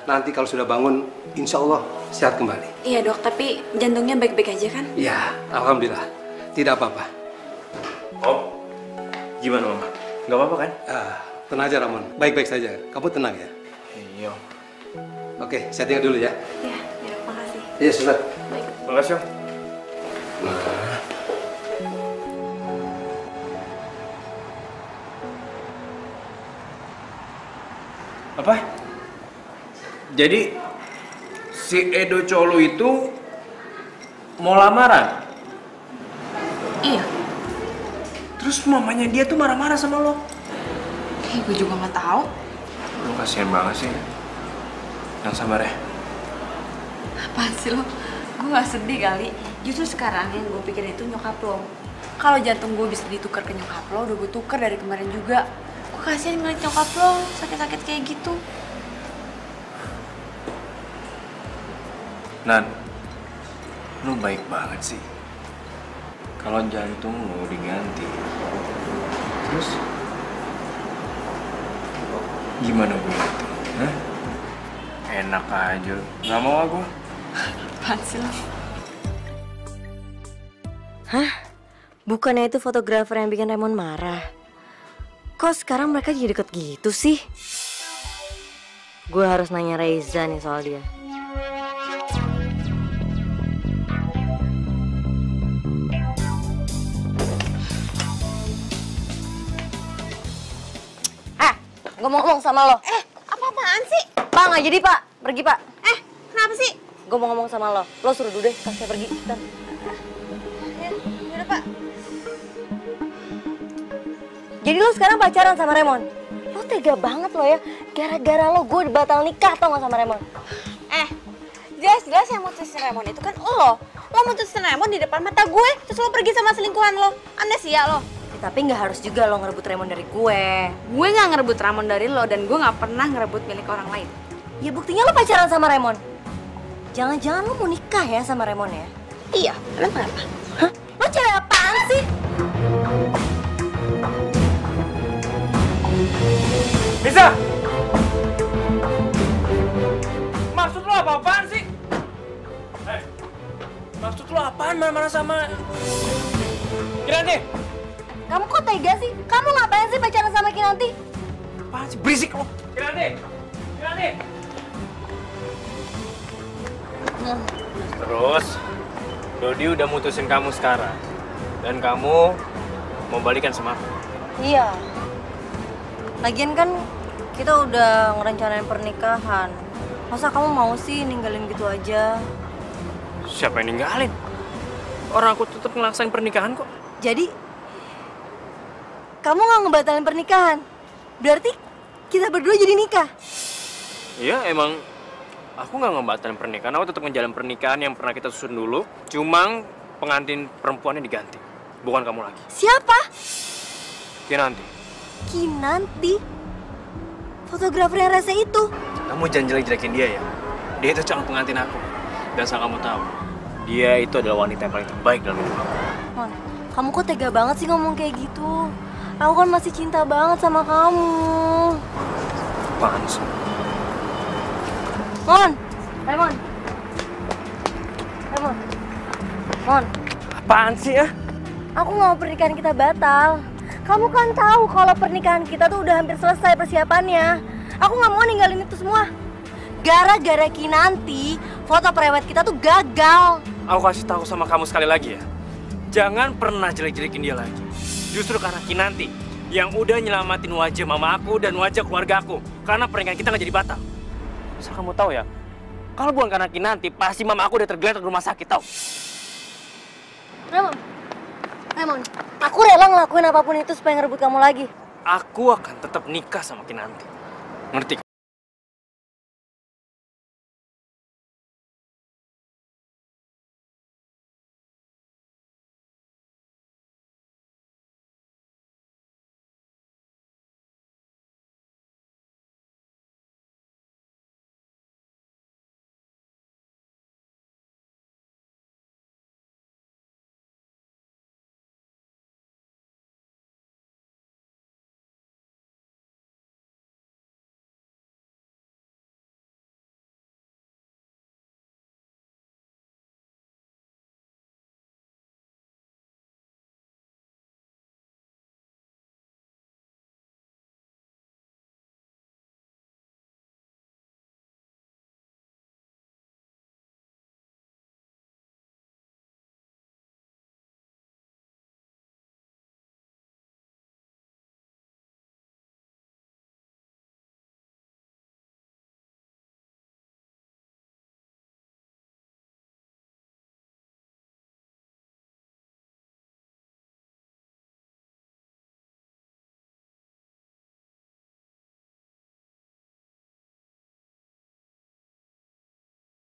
Nanti kalau sudah bangun, insya Allah sehat kembali. Iya dok, tapi jantungnya baik-baik aja kan? Ya, alhamdulillah, tidak apa-apa. Om, gimana Mama? Nggak apa-apa kan? Tenang aja Ramon, baik-baik saja. Kamu tenang ya. Iya. Oke, saya tinggal dulu ya. Iya, ya dok, makasih. Iya, sudah. Baik. Makasih Om. Apa? Jadi si Edo Colo itu mau lamaran? Iya. Terus mamanya dia tuh marah-marah sama lo? Gue juga nggak tahu. Lo kasihan banget sih. Yang sabar ya. Apaan sih lo? Gue nggak sedih kali. Justru sekarang yang gue pikir itu nyokap lo. Kalau jantung gue bisa ditukar ke nyokap lo, udah gue tukar dari kemarin juga. Gue kasihan ngeliat nyokap lo sakit-sakit kayak gitu. Nan, lo baik banget sih. Kalau jantung lo diganti, terus gimana gue itu? Hah? Enak aja, nggak mau aku. Apaan sih lo? Hah? Bukannya itu fotografer yang bikin Raymond marah? Kok sekarang mereka jadi deket gitu sih? Gue harus nanya Reza nih soal dia. Gue mau ngomong sama lo. Apa-apaan sih? Pak, nggak jadi pak. Pergi pak. Kenapa sih? Gue mau ngomong sama lo. Lo suruh dulu deh, kasih pergi. Bentar. Ya, yaudah Pak. Jadi lo sekarang pacaran sama Raymond? Lo tega banget lo ya. Gara-gara lo gue batal nikah tau gak sama Raymond? Jelas-jelas yang mutusin Raymond itu kan lo. Lo mutusin Raymond di depan mata gue, terus lo pergi sama selingkuhan lo. Amnesia lo. Tapi nggak harus juga lo ngerebut Raymond dari gue. Gue nggak ngerebut Raymond dari lo dan gue nggak pernah ngerebut milik orang lain. Ya buktinya lo pacaran sama Raymond. Jangan-jangan lo mau nikah ya sama Raymond ya? Iya, emang kenapa? Hah? Lo cewek apaan sih? Bisa? Maksud lo apa-apaan sih? Maksud lo apaan marah-marah sama Kinanti? Kamu kok tega sih? Kamu ngapain sih pacaran sama Kinanti? Apaan sih? Berisik lo! Kinanti! Kinanti! Terus, Dodi udah mutusin kamu sekarang. Dan kamu mau balikan sama aku? Iya. Lagian kan kita udah ngerencanain pernikahan. Masa kamu mau sih ninggalin gitu aja? Siapa yang ninggalin? Orang aku tetap ngelaksain pernikahan kok. Jadi, kamu nggak ngebatalin pernikahan? Berarti kita berdua jadi nikah? Iya, emang aku nggak ngebatalin pernikahan. Aku tetap ngejalan pernikahan yang pernah kita susun dulu. Cuma pengantin perempuannya diganti. Bukan kamu lagi. Siapa? Kinanti. Kinanti? Fotografer yang rese itu? Kamu jangan jelek-jelekin dia ya. Dia itu calon pengantin aku. Dan asal kamu tahu, dia itu adalah wanita yang paling terbaik dalam hidup aku. Mon, kamu kok tega banget sih ngomong kayak gitu? Aku kan masih cinta banget sama kamu. Apaan sih? Mon! Mon! Mon! Mon! Apaan sih ya? Aku nggak mau pernikahan kita batal. Kamu kan tahu kalau pernikahan kita tuh udah hampir selesai persiapannya. Aku nggak mau ninggalin itu semua. Gara-gara Kinanti, foto prewed kita tuh gagal. Aku kasih tahu sama kamu sekali lagi ya. Jangan pernah jelek-jelekin dia lagi. Justru karena Kinanti yang udah nyelamatin wajah mama aku dan wajah keluarga aku. Karena pernikahan kita nggak jadi batal. Asal kamu tahu ya, kalau bukan karena Kinanti, pasti mama aku udah tergeletak di rumah sakit, tau? Raymond, aku rela ngelakuin apapun itu supaya ngerebut kamu lagi. Aku akan tetap nikah sama Kinanti. Ngerti?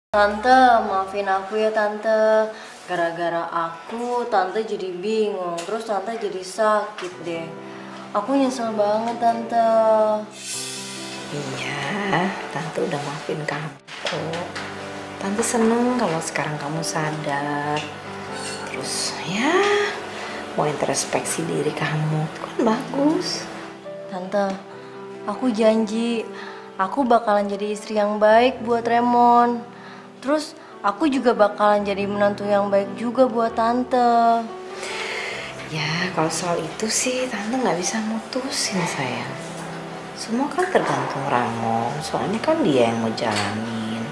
Tante, maafin aku ya tante. Gara-gara aku, tante jadi bingung. Terus tante jadi sakit deh. Aku nyesel banget tante. Iya, tante udah maafin kamu kok. Tante seneng kalau sekarang kamu sadar. Terus ya mau introspeksi diri kamu, itu kan bagus. Tante, aku janji aku bakalan jadi istri yang baik buat Raymond. Terus aku juga bakalan jadi menantu yang baik juga buat tante. Ya kalau soal itu sih tante nggak bisa mutusin sayang. Semua kan tergantung Ramon. Soalnya kan dia yang mau jalanin,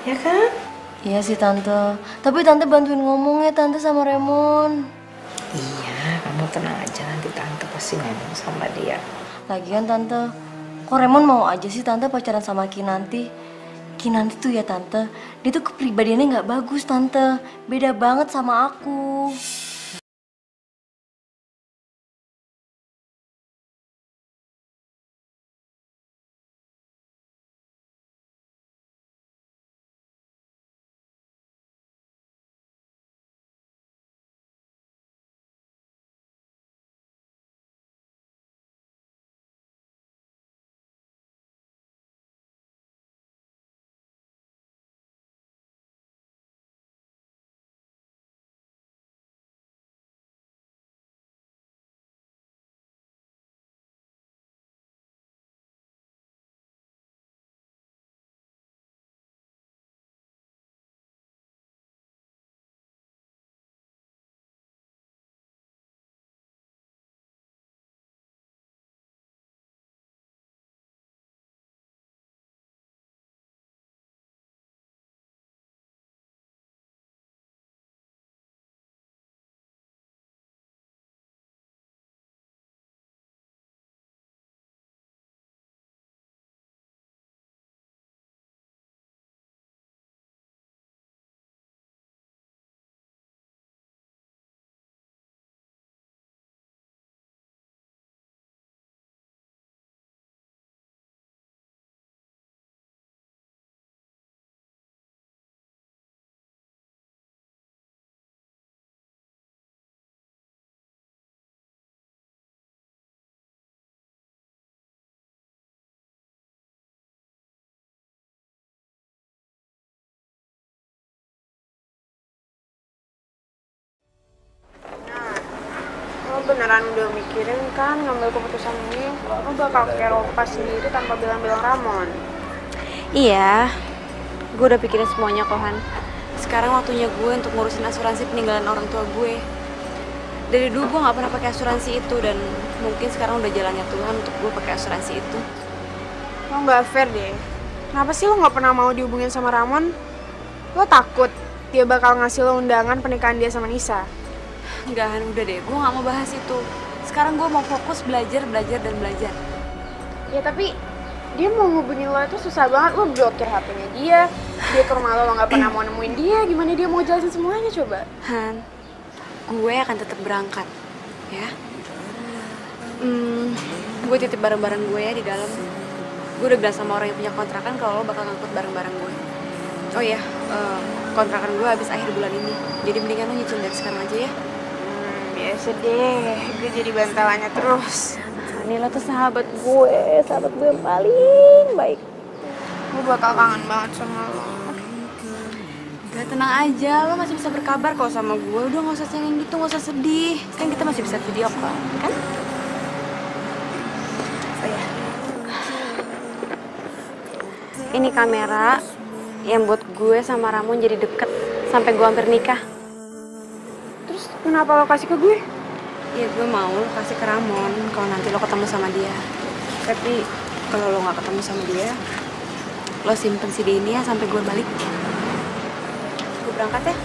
ya kan? Iya sih tante. Tapi tante bantuin ngomong ya tante sama Raymond. Iya, kamu tenang aja, nanti tante pasti ngomong sama dia. Lagian tante, kok Raymond mau aja sih tante pacaran sama Kinanti? Kinanti tuh ya tante, dia tuh kepribadiannya nggak bagus tante. Beda banget sama aku. Beneran udah mikirin kan ngambil keputusan ini, lo bakal kayak lepas sendiri tanpa bilang-bilang Ramon. Iya, gue udah pikirin semuanya Kohan. Sekarang waktunya gue untuk ngurusin asuransi peninggalan orang tua gue. Dari dulu gue gak pernah pakai asuransi itu dan mungkin sekarang udah jalannya Tuhan untuk gue pakai asuransi itu. Lo gak fair deh. Kenapa sih lo gak pernah mau dihubungin sama Ramon? Lo takut dia bakal ngasih lo undangan pernikahan dia sama Nisa? Enggak, udah deh, gue gak mau bahas itu. Sekarang gue mau fokus belajar. Ya tapi dia mau ngubungin lo itu susah banget. Lo blokir HP-nya dia ke rumah lo gak pernah mau nemuin dia. Gimana dia mau jelasin semuanya coba? Han, gue akan tetap berangkat, ya. Gue titip barang-barang gue ya di dalam. gue udah bilang sama orang yang punya kontrakan kalau lo bakal ngangkut bareng-bareng gue. Oh iya, kontrakan gue habis akhir bulan ini. Jadi mendingan lo nyicil dari sekarang aja ya. Biasa deh, gue jadi bantalannya terus. Ini lo tuh sahabat gue yang paling baik. Gue bakal kangen banget sama lo. Udah tenang aja, lo masih bisa berkabar kok sama gue. Udah gak usah cengeng gitu, gak usah sedih. Kan kita masih bisa video call, kan? Oh iya. Ini kamera yang buat gue sama Ramon jadi deket sampai gue hampir nikah. Terus kenapa lo kasih ke gue? Ya gue mau lo kasih ke Ramon kalau nanti lo ketemu sama dia. Tapi kalau lo gak ketemu sama dia, lo simpen CD ini ya sampai gue balik. Gue berangkat ya.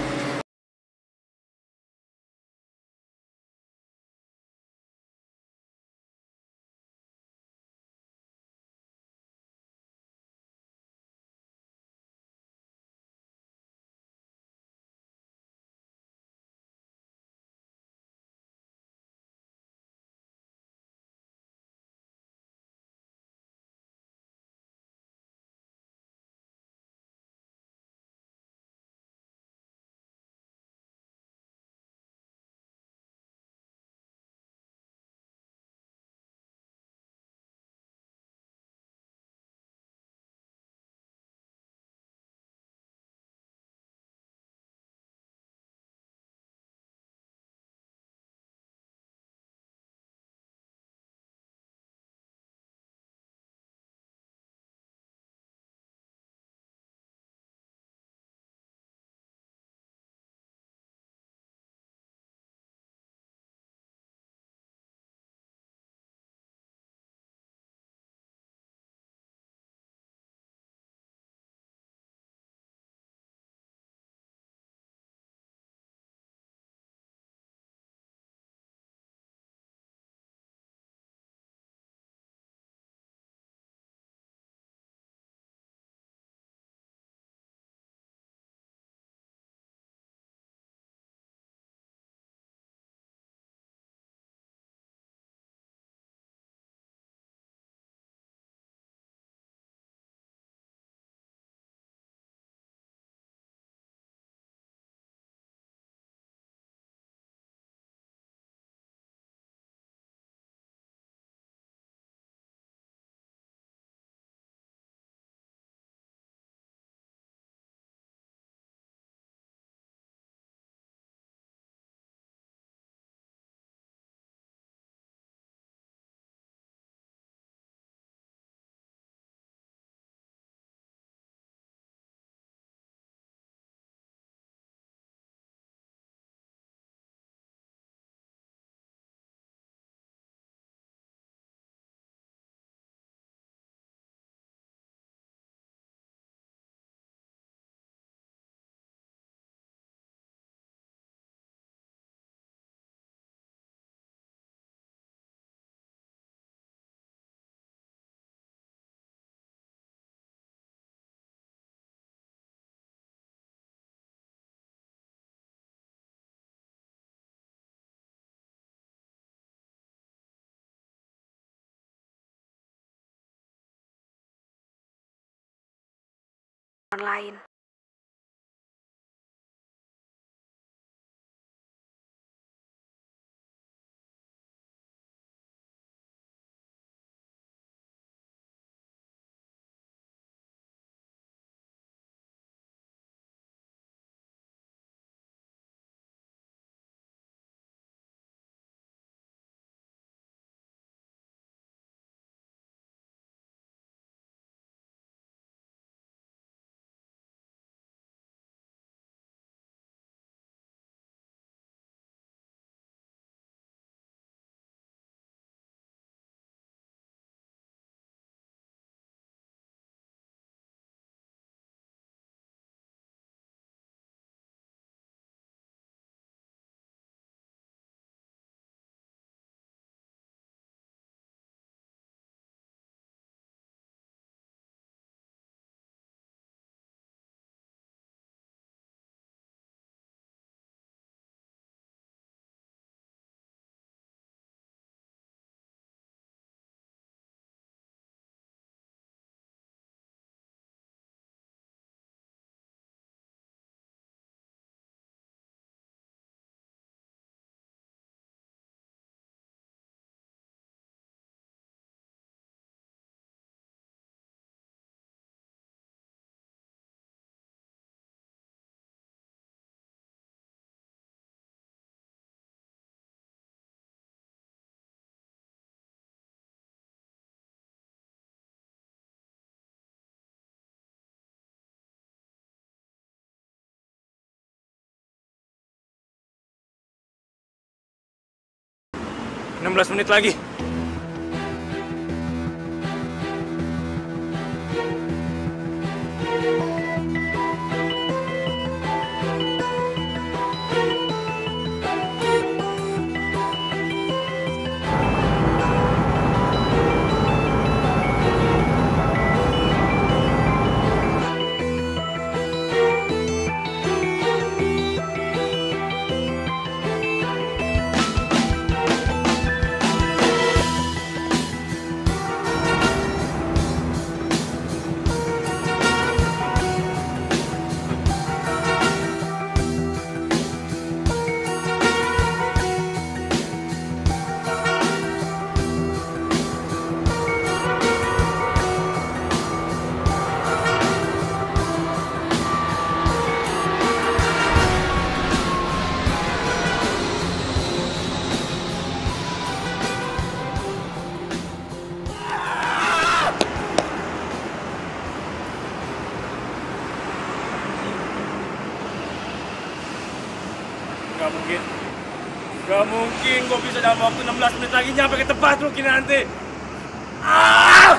Lain. 16 menit lagi. Gak mungkin gue bisa dalam waktu 16 menit lagi nyampe ke tempat lu Kinanti. Ah!